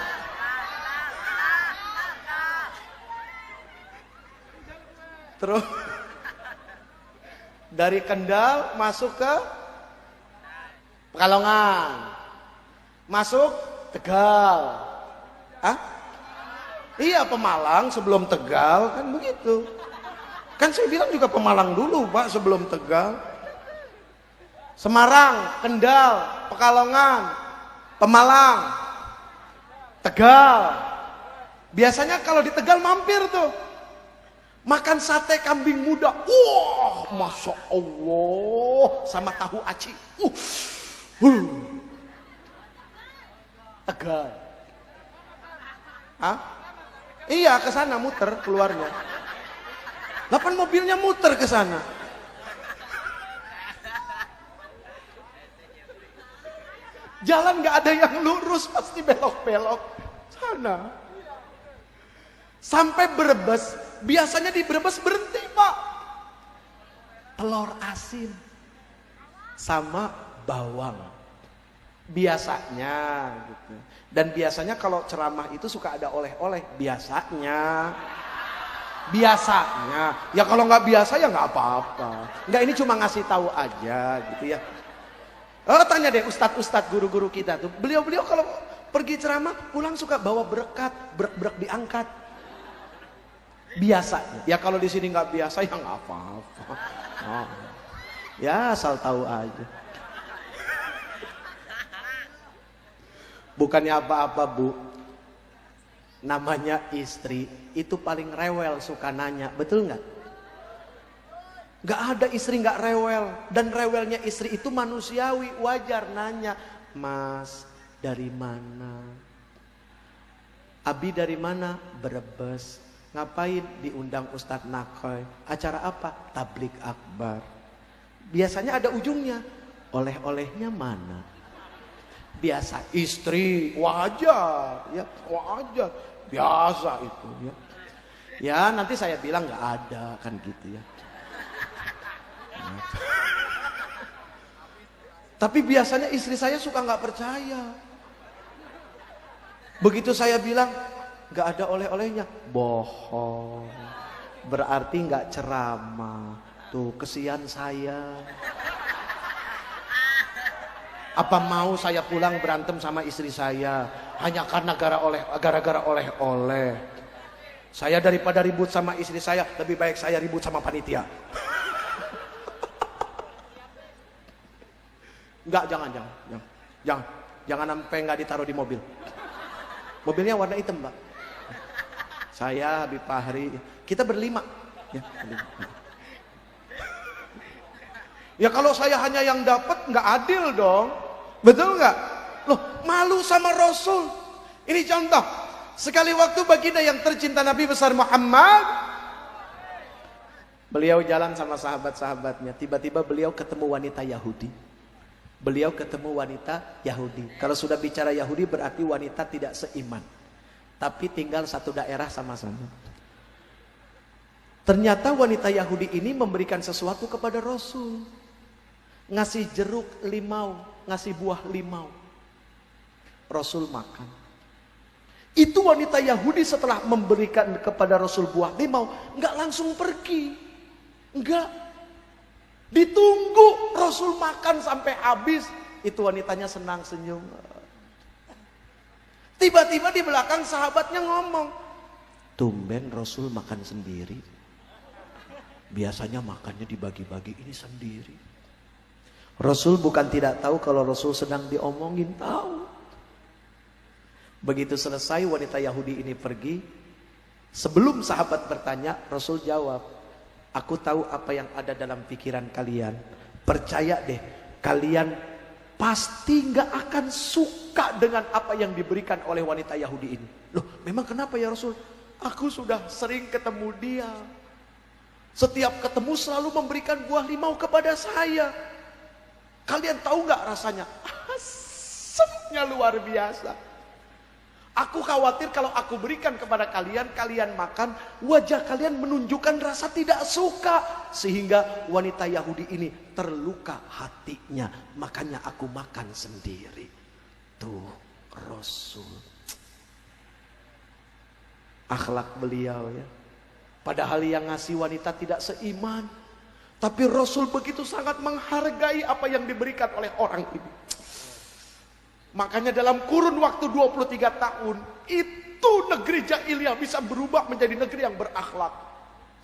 Terus dari Kendal masuk ke Pekalongan, masuk Tegal. Iya, Pemalang sebelum Tegal, kan begitu. Kan saya bilang juga Pemalang dulu, Pak, sebelum Tegal. Semarang, Kendal, Pekalongan, Pemalang, Tegal. Biasanya kalau di Tegal mampir tuh makan sate kambing muda. Wah, Masya Allah, sama tahu aci. Tegal. Iya, ke sana muter keluarnya. Lapan mobilnya muter ke sana. Jalan nggak ada yang lurus, pasti belok-belok sana. Sampai Brebes, biasanya di Brebes berhenti, Pak. Telur asin sama bawang. Biasanya gitu. Dan biasanya kalau ceramah itu suka ada oleh-oleh. Biasanya. Ya kalau nggak biasa ya nggak apa-apa. Nggak, ini cuma ngasih tahu aja gitu ya. Tanya deh ustadz-ustadz guru-guru kita tuh. Beliau-beliau kalau pergi ceramah pulang suka bawa berkat, brek-brek diangkat. Biasanya. Ya kalau di sini nggak biasa ya nggak apa-apa. Ya asal tahu aja. Bukannya apa-apa, Bu. Namanya istri itu paling rewel, suka nanya, betul nggak? Nggak ada istri nggak rewel, dan rewelnya istri itu manusiawi, wajar nanya, Mas dari mana? Abi dari mana? Brebes. Ngapain? Diundang Ustadz Nakoy. Acara apa? Tablik akbar. Biasanya ada ujungnya, oleh-olehnya mana? Biasa istri, wajar, ya wajar. Biasa itu, ya. Ya nanti saya bilang nggak ada, kan gitu ya. Tapi biasanya istri saya suka nggak percaya. Begitu saya bilang nggak ada oleh-olehnya, bohong. Berarti nggak ceramah. Tuh kesian saya. Apa mau saya pulang berantem sama istri saya hanya karena gara-gara oleh-oleh? Saya daripada ribut sama istri saya, lebih baik saya ribut sama panitia. Enggak, jangan sampai nggak ditaruh di mobil. Mobilnya warna hitam, Mbak. Saya, Habib Fahri, kita berlima. Ya kalau saya hanya yang dapat, nggak adil dong. Betul nggak? Loh, malu sama Rasul. Ini contoh. Sekali waktu baginda yang tercinta Nabi besar Muhammad, beliau jalan sama sahabat-sahabatnya. Tiba-tiba beliau ketemu wanita Yahudi. Kalau sudah bicara Yahudi berarti wanita tidak seiman. Tapi tinggal satu daerah sama-sama. Ternyata wanita Yahudi ini memberikan sesuatu kepada Rasul. Ngasih jeruk limau, ngasih buah limau. Rasul makan. Itu wanita Yahudi setelah memberikan kepada Rasul buah limau, enggak langsung pergi. Enggak. Ditunggu Rasul makan sampai habis. Itu wanitanya senang senyum. Tiba-tiba di belakang sahabatnya ngomong, tumben Rasul makan sendiri. Biasanya makannya dibagi-bagi, ini sendiri. Rasul bukan tidak tahu kalau Rasul sedang diomongin, tahu. Begitu selesai wanita Yahudi ini pergi, sebelum sahabat bertanya, Rasul jawab, aku tahu apa yang ada dalam pikiran kalian. Percaya deh, kalian pasti nggak akan suka dengan apa yang diberikan oleh wanita Yahudi ini. Loh, memang kenapa ya Rasul? Aku sudah sering ketemu dia. Setiap ketemu selalu memberikan buah limau kepada saya. Kalian tahu nggak rasanya? Asamnya luar biasa. Aku khawatir kalau aku berikan kepada kalian, kalian makan, wajah kalian menunjukkan rasa tidak suka. Sehingga wanita Yahudi ini terluka hatinya. Makanya aku makan sendiri. Tuh Rasul. Akhlak beliau ya. Padahal yang ngasih wanita tidak seiman. Tapi Rasul begitu sangat menghargai apa yang diberikan oleh orang ini. Makanya dalam kurun waktu 23 tahun, itu negeri jahiliyah bisa berubah menjadi negeri yang berakhlak.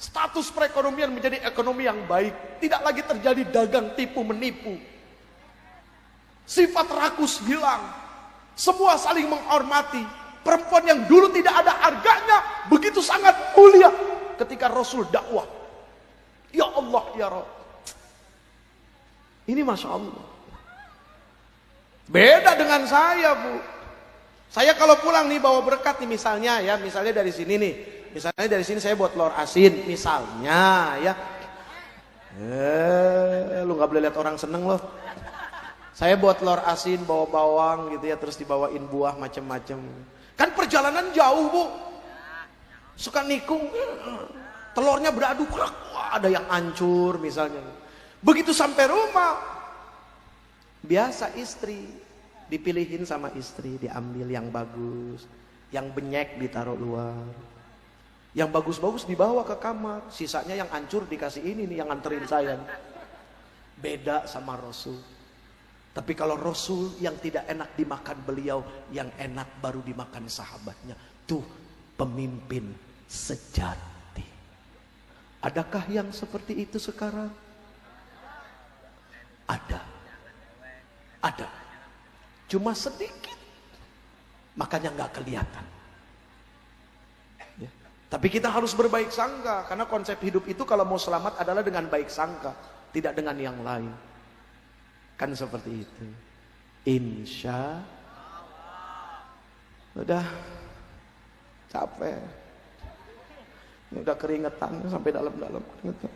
Status perekonomian menjadi ekonomi yang baik. Tidak lagi terjadi dagang tipu menipu. Sifat rakus hilang. Semua saling menghormati. Perempuan yang dulu tidak ada harganya, begitu sangat mulia ketika Rasul dakwah. Ya Allah, ya Rabb. Ini Masya Allah. Beda dengan saya, Bu. Saya kalau pulang nih bawa berkat nih misalnya ya, misalnya dari sini nih. Misalnya dari sini saya buat telur asin, misalnya ya. Lu nggak boleh lihat orang seneng loh. Saya buat telur asin, bawa bawang gitu ya, terus dibawain buah macam-macam. Kan perjalanan jauh, Bu. Suka nikung. Telurnya beradu, wah, ada yang hancur misalnya. Begitu sampai rumah, biasa istri dipilihin sama istri, diambil yang bagus, yang benyek ditaruh luar, yang bagus-bagus dibawa ke kamar, sisanya yang hancur dikasih ini nih yang nganterin saya. Beda sama Rasul. Tapi kalau Rasul yang tidak enak dimakan beliau, yang enak baru dimakan sahabatnya. Tuh pemimpin sejati. Adakah yang seperti itu sekarang? Ada. Ada. Cuma sedikit. Makanya nggak kelihatan. Ya. Tapi kita harus berbaik sangka. Karena konsep hidup itu kalau mau selamat adalah dengan baik sangka. Tidak dengan yang lain. Kan seperti itu. Insya Allah. Udah capek. Ini udah keringetan sampai dalam-dalam keringetan.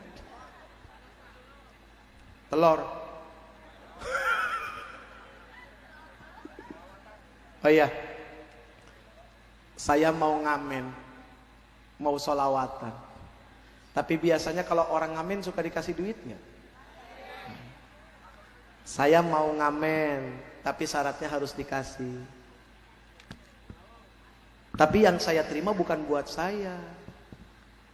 Telur. Oh iya. Saya mau ngamen. Mau sholawatan. Tapi biasanya kalau orang ngamen suka dikasih duitnya. Saya mau ngamen. Tapi syaratnya harus dikasih. Tapi yang saya terima bukan buat saya.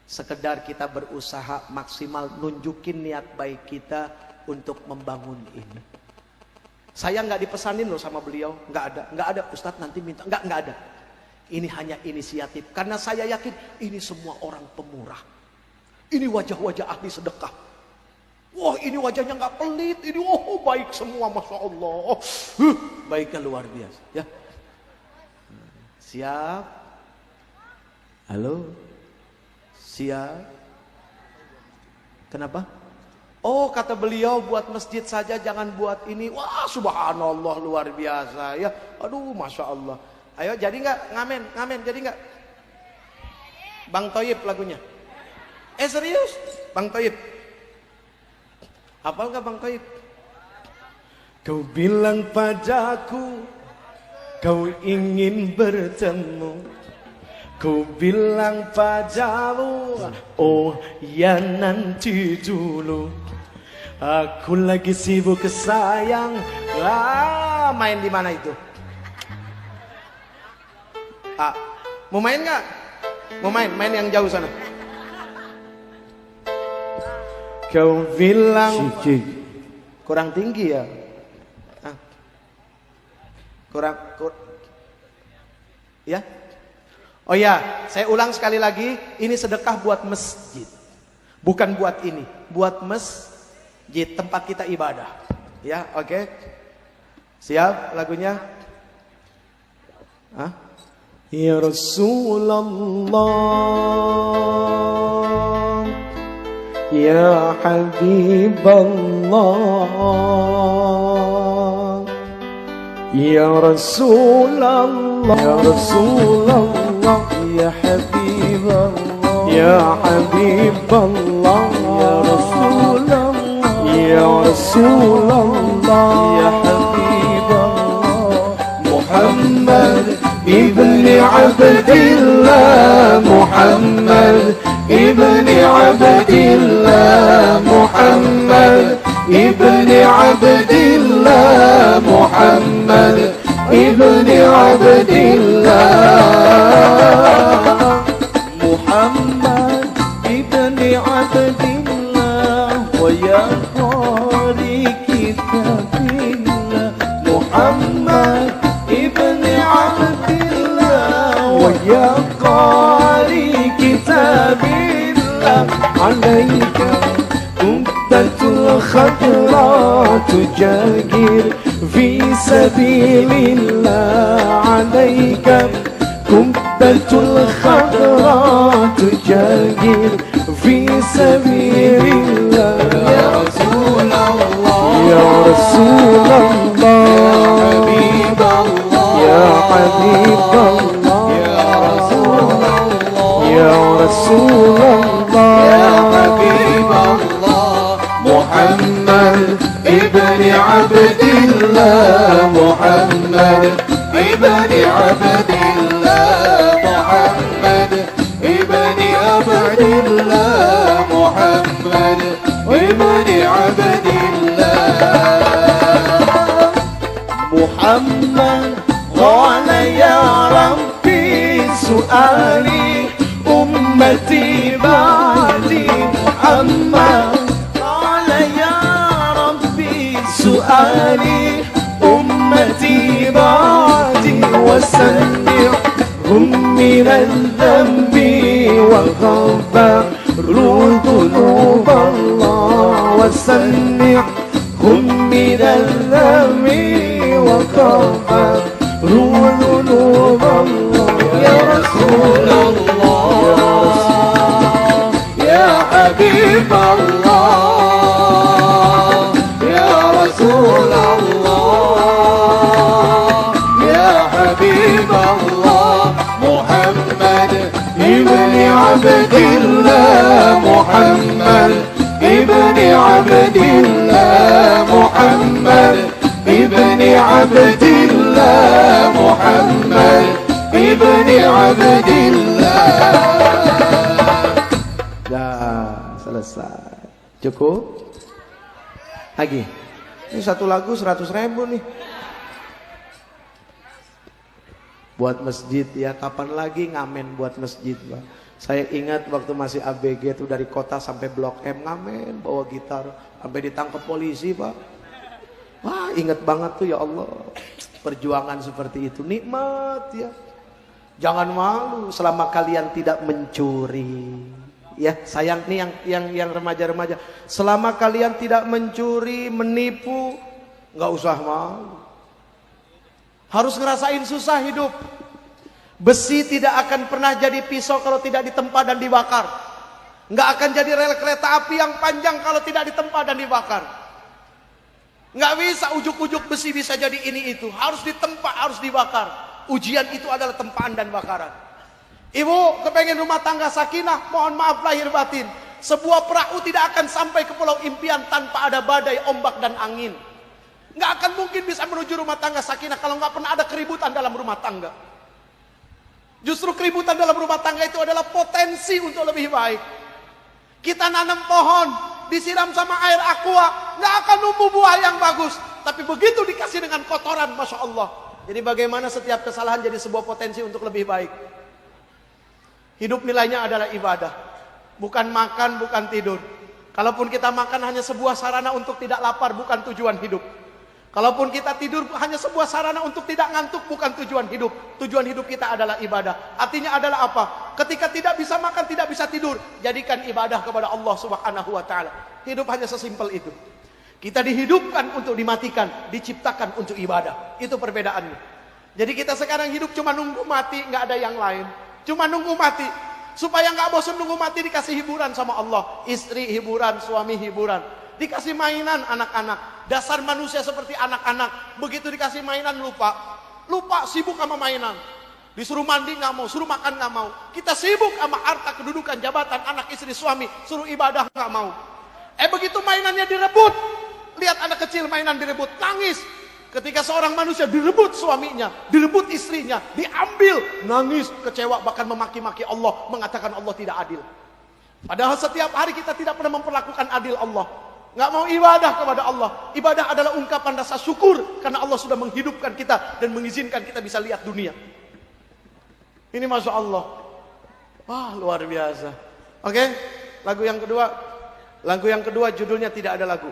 Sekedar kita berusaha maksimal nunjukin niat baik kita untuk membangun ini. Saya nggak dipesanin loh sama beliau, nggak ada Ustadz nanti minta, nggak ada. Ini hanya inisiatif karena saya yakin ini semua orang pemurah. Ini wajah-wajah ahli sedekah. Wah, ini wajahnya nggak pelit, ini baik semua, masya Allah. Baiknya luar biasa. Ya, siap. Halo, siap. Kenapa? Oh, kata beliau buat masjid saja, jangan buat ini. Wah, subhanallah, luar biasa. Ya, aduh, masya Allah. Ayo, jadi nggak ngamen, jadi nggak? Bang Toyib lagunya. Serius, Bang Toyib. Hafal gak Bang Toyib? Kau bilang padaku, kau ingin bertemu. Kau bilang padamu, oh ya nanti dulu. Aku lagi sibuk sayang. Main di mana itu? Mau main nggak? Mau main yang jauh sana. Kau bilang kurang tinggi ya? Kurang ya? Oh ya, saya ulang sekali lagi, ini sedekah buat masjid. Bukan buat ini, buat masjid, tempat kita ibadah. Ya, oke. Siap lagunya? Ya Rasulullah, ya Habiballah, ya Rasulullah, ya Rasulullah, ya Habiballah, ya Habiballah, ya Rasulullah, ya Rasulullah, ya Habiballah, Muhammad ibni Abdillah, Muhammad ibni Abdillah, Muhammad ibni Abdillah, Muhammad ibni Abdillah, Muhammad ibni Abdillah, wa ya qari kitabillah, Muhammad ibni Abdillah, wa ya qari kitabillah, alaika umdatul khadra tujagir fi sabilillah, alaika umdatul khadra tujagir fi sabilillah, ya Rasulullah, ya Rasulullah, ya Habiballah, ya Rasulullah, ya Rasulullah, ya Habiballah, Muhammad ibni Abdillah, Muhammad ibni Abdillah, Muhammad ibni Abdillah, Muhammad ibni Abdillah, Muhammad qala ya Rabbi su'ali ummati ba'di, Muhammad qala ya Rabbi su'ali ummati ba'di, wasanni'hum minadh-dhanbi wa ghaffaru dhunuballah, wasanni'hum minadh-dhanbi wa ghaffaru dhunuballah, ya Rasulullah, ya Habiballah, ya Rasulullah, ya Habiballah, Muhammad ibni Abdillah, Muhammad ibni Abdillah, Muhammad ibni Abdillah, Muhammad ibni Abdillah. Dah selesai. Cukup? Lagi. Ini satu lagu 100.000 nih. Buat masjid ya, kapan lagi ngamen buat masjid, Pak? Saya ingat waktu masih ABG itu dari kota sampai Blok M ngamen bawa gitar sampai ditangkap polisi, Pak. Wah, ingat banget tuh, ya Allah. Perjuangan seperti itu nikmat ya. Jangan malu selama kalian tidak mencuri. Ya, sayang nih yang remaja-remaja. Selama kalian tidak mencuri, menipu, nggak usah mau. Harus ngerasain susah hidup. Besi tidak akan pernah jadi pisau kalau tidak ditempa dan dibakar. Nggak akan jadi rel kereta api yang panjang kalau tidak ditempa dan dibakar. Nggak bisa ujuk-ujuk besi bisa jadi ini itu. Harus ditempa, harus dibakar. Ujian itu adalah tempaan dan bakaran. Ibu kepengen rumah tangga sakinah, mohon maaf lahir batin. Sebuah perahu tidak akan sampai ke pulau impian tanpa ada badai, ombak dan angin. Nggak akan mungkin bisa menuju rumah tangga sakinah kalau nggak pernah ada keributan dalam rumah tangga. Justru keributan dalam rumah tangga itu adalah potensi untuk lebih baik. Kita nanam pohon, disiram sama air aqua, nggak akan numbuh buah yang bagus. Tapi begitu dikasih dengan kotoran, Masya Allah. Jadi bagaimana setiap kesalahan jadi sebuah potensi untuk lebih baik. Hidup nilainya adalah ibadah. Bukan makan, bukan tidur. Kalaupun kita makan hanya sebuah sarana untuk tidak lapar, bukan tujuan hidup. Kalaupun kita tidur hanya sebuah sarana untuk tidak ngantuk, bukan tujuan hidup. Tujuan hidup kita adalah ibadah. Artinya adalah apa? Ketika tidak bisa makan, tidak bisa tidur, jadikan ibadah kepada Allah Subhanahu wa taala. Hidup hanya sesimpel itu. Kita dihidupkan untuk dimatikan, diciptakan untuk ibadah. Itu perbedaannya. Jadi kita sekarang hidup cuma nunggu mati, nggak ada yang lain. Cuma nunggu mati. Supaya nggak bosan nunggu mati, dikasih hiburan sama Allah. Istri hiburan, suami hiburan. Dikasih mainan anak-anak. Dasar manusia seperti anak-anak. Begitu dikasih mainan lupa. Lupa, sibuk sama mainan. Disuruh mandi nggak mau, suruh makan nggak mau. Kita sibuk sama harta, kedudukan, jabatan, anak, istri, suami. Suruh ibadah nggak mau. Begitu mainannya direbut. Lihat anak kecil mainan direbut, nangis. Ketika seorang manusia direbut suaminya, direbut istrinya, diambil, nangis, kecewa, bahkan memaki-maki Allah, mengatakan Allah tidak adil. Padahal setiap hari kita tidak pernah memperlakukan adil Allah. Nggak mau ibadah kepada Allah. Ibadah adalah ungkapan rasa syukur karena Allah sudah menghidupkan kita dan mengizinkan kita bisa lihat dunia. Ini Masya Allah. Wah, luar biasa. Oke, lagu yang kedua. Lagu yang kedua judulnya tidak ada lagu.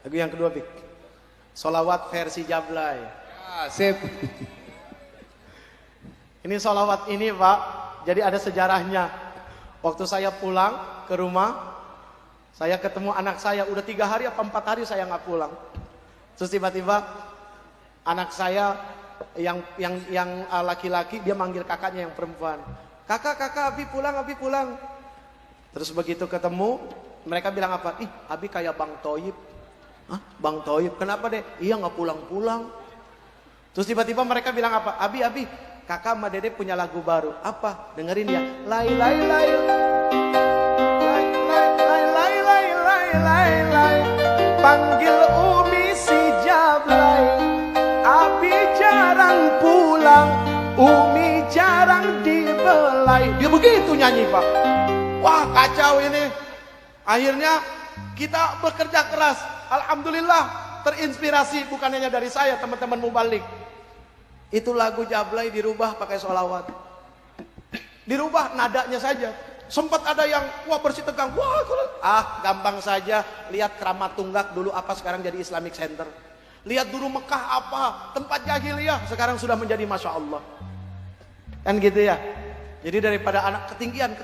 Lagu yang kedua, Pik. Solawat versi Jablay. Sip. Ini solawat ini, Pak. Jadi ada sejarahnya. Waktu saya pulang ke rumah, saya ketemu anak saya. Udah 3 hari apa 4 hari saya nggak pulang. Terus tiba-tiba anak saya yang laki-laki, dia manggil kakaknya yang perempuan. Kakak, Abi pulang, Abi pulang. Terus begitu ketemu, mereka bilang apa? Ih, Abi kayak Bang Toyib. Hah? Bang Toyib, kenapa deh? Iya nggak pulang-pulang. Terus tiba-tiba mereka bilang apa? Abi, kakak sama dede punya lagu baru. Apa? Dengerin ya. Lai lai lai lai lai lai lai lai lai lai. Panggil Umi si Jablay. Abi jarang pulang, Umi jarang dibelai. Dia begitu nyanyi, Pak. Wah, kacau ini. Akhirnya kita bekerja keras. Alhamdulillah terinspirasi, bukan hanya dari saya, teman-teman mubalik. Itu lagu Jablay dirubah pakai sholawat. Dirubah nadanya saja. Sempat ada yang wah bersih tegang. Wah, gampang saja. Lihat Keramat Tunggak dulu apa, sekarang jadi Islamic Center. Lihat dulu Mekah apa, tempat jahiliyah, sekarang sudah menjadi Masya Allah. Kan gitu ya. Jadi daripada anak ketinggian.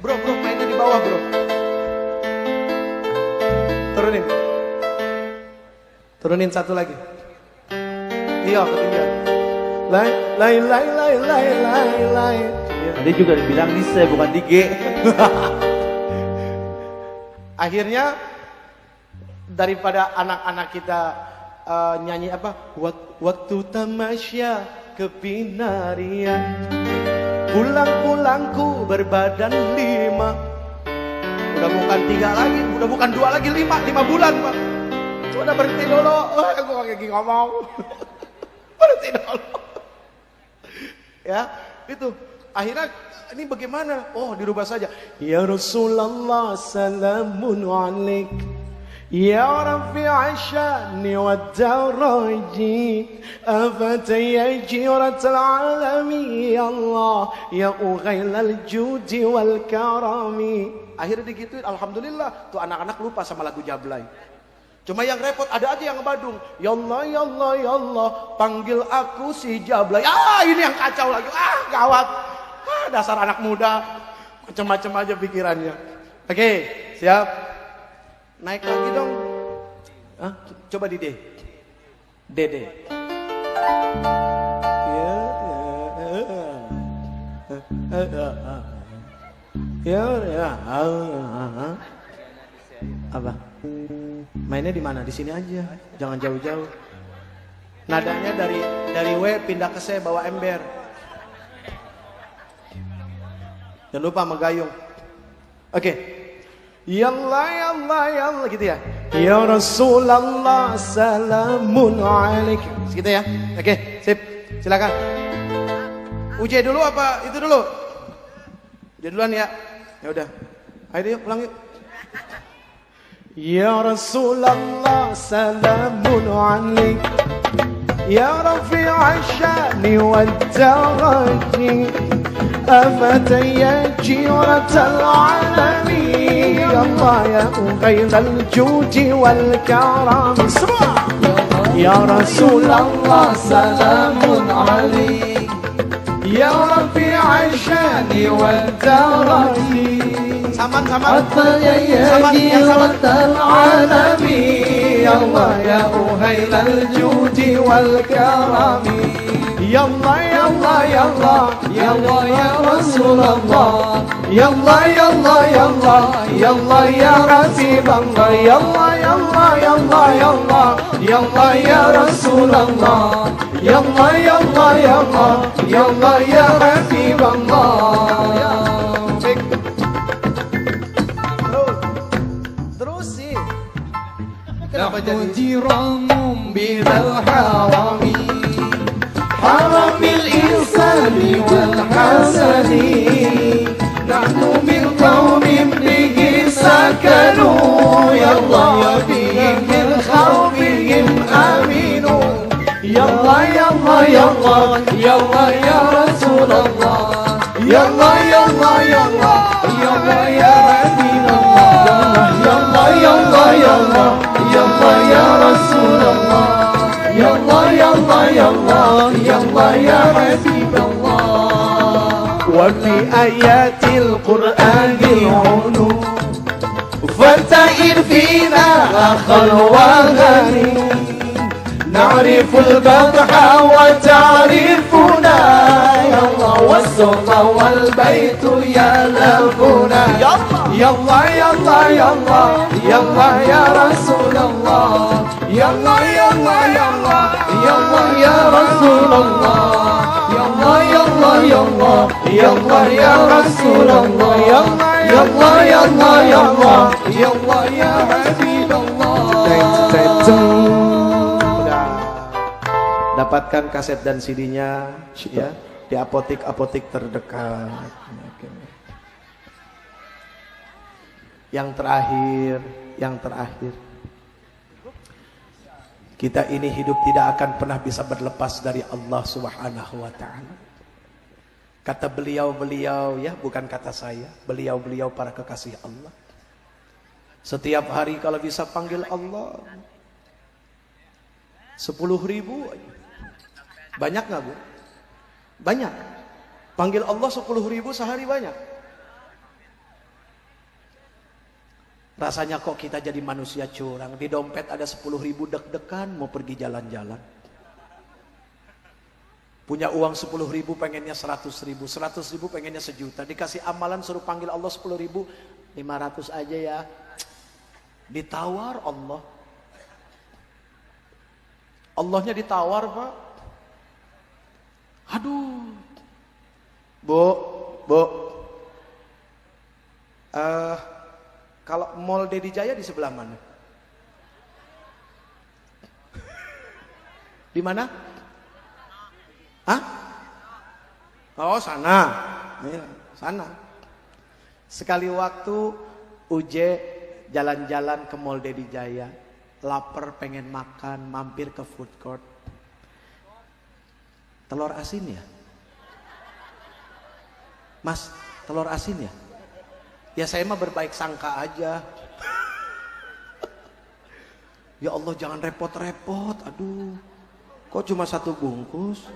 Bro, mainnya di bawah, bro. Turunin satu lagi. Iya, ketinggian. Lai. Tadi juga dibilang di C bukan di G. Akhirnya daripada anak-anak kita nyanyi apa? Waktu tamasya ke Pinarian, pulang-pulangku berbadan 5. Udah bukan 3 lagi, udah bukan 2 lagi, 5 bulan, Pak. Udah berhenti dulu. Aku lagi ngomong. Berhenti dulu. Ya, itu. Akhirnya ini bagaimana? Oh, dirubah saja. Ya Rasulullah salamun alaik. Ya Rabbi ashani wa daraji. Afataya jiratal alami. Ya Allah. Ya ughailal judi wal karami. Akhirnya digituin, alhamdulillah. Tuh anak-anak lupa sama lagu Jablay. Cuma yang repot ada aja yang ngebadung. Ya Allah, ya Allah, ya Allah, panggil aku si Jablay. Ini yang kacau lagi. Gawat. Dasar anak muda, macam-macam aja pikirannya. Oke, siap. Naik lagi dong. Coba di D. D. Apa? Mainnya di mana? Di sini aja. Jangan jauh-jauh. Nadanya dari W pindah ke C, bawa ember. Jangan lupa megayung. Oke. Ya Allah, ya Allah, ya Allah, gitu ya. Ya Rasulullah, salamun alaik. Segitu ya. Oke, sip. Silakan. Uji dulu apa itu dulu? Uji duluan ya. Ya udah. Ayo yuk, pulang yuk. Ya Rasulullah, salamun alaik. Ya Rafi'a sya'ni wad daraji. أفتيا جيرة العالمين يا الله يا غير الجود والكرم يا رسول الله سلام عليك يا رفيع الشان والدرج أفتيا جيرة العالمين يا الله يا غير الجود والكرم Ya Allah, ya Allah, ya Allah, ya Allah, ya Rasulullah. Ya Allah, ya Allah, ya Allah, ya Allah, ya Habibullah. Ya Allah, ya Allah, ya Allah, ya Allah, ya Allah, ya Rasulullah. Ya Allah, ya Allah, ya Allah, ya Allah, ya Habibullah. Terus sih. Kenapa jadi jiramum bidal harami? حرم الإنسان والحسن نحن من قوم به سكنوا يا الله وفيهم من خوفهم آمنوا يا الله يا الله يا الله يا الله يا رسول الله يا الله يا الله يا الله يا الله يا حبيب الله يا الله يا الله يا الله يا الله يا رسول الله يا الله يا الله يا الله يا الله يا حبيب الله وفي آيات القرآن العلوم فلتئن فينا أخل وغني نعرف البطح وتعرفنا يا الله والسوق والبيت يلفنا يا الله يا الله يا الله يا الله يا رسول الله يا الله يا الله يا الله يا الله يا رسول الله يا الله يا الله يا الله يا الله يا رسول الله يا الله يا الله يا الله يا الله يا الله يا حبيب الله. Dapatkan kaset dan CD-nya ya di apotik-apotik terdekat. Yang terakhir. Kita ini hidup tidak akan pernah bisa berlepas dari Allah Subhanahu wa taala. Kata beliau-beliau ya, bukan kata saya, beliau-beliau para kekasih Allah. Setiap hari kalau bisa panggil Allah 10.000 aja. Banyak nggak Bu? Banyak. Panggil Allah 10.000 sehari banyak. Rasanya kok kita jadi manusia curang. Di dompet ada 10.000 deg-degan mau pergi jalan-jalan. Punya uang 10.000 pengennya 100.000. 100.000 pengennya 1 juta. Dikasih amalan suruh panggil Allah 10.000. 500 aja ya. Ditawar Allah. Allahnya ditawar Pak. Aduh. Bu. Kalau Mall Dedi Jaya di sebelah mana? Di mana? Hah? Oh sana. Ya, sana. Sekali waktu Uje jalan-jalan ke Mall Dedi Jaya. Lapar pengen makan, mampir ke food court. Telur asin ya? Mas, telur asin ya? Ya saya mah berbaik sangka aja. Ya Allah jangan repot-repot. Aduh, kok cuma 1 bungkus?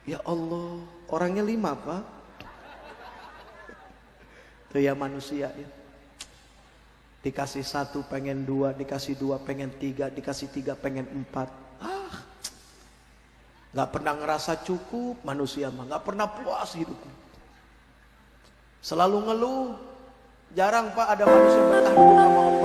Ya Allah, orangnya 5 Pak. Itu ya manusia ya. Dikasih 1 pengen 2, dikasih 2 pengen 3, dikasih 3 pengen 4. Gak pernah ngerasa cukup manusia mah, gak pernah puas hidupnya. Selalu ngeluh. Jarang Pak ada manusia betah hidup sama Allah.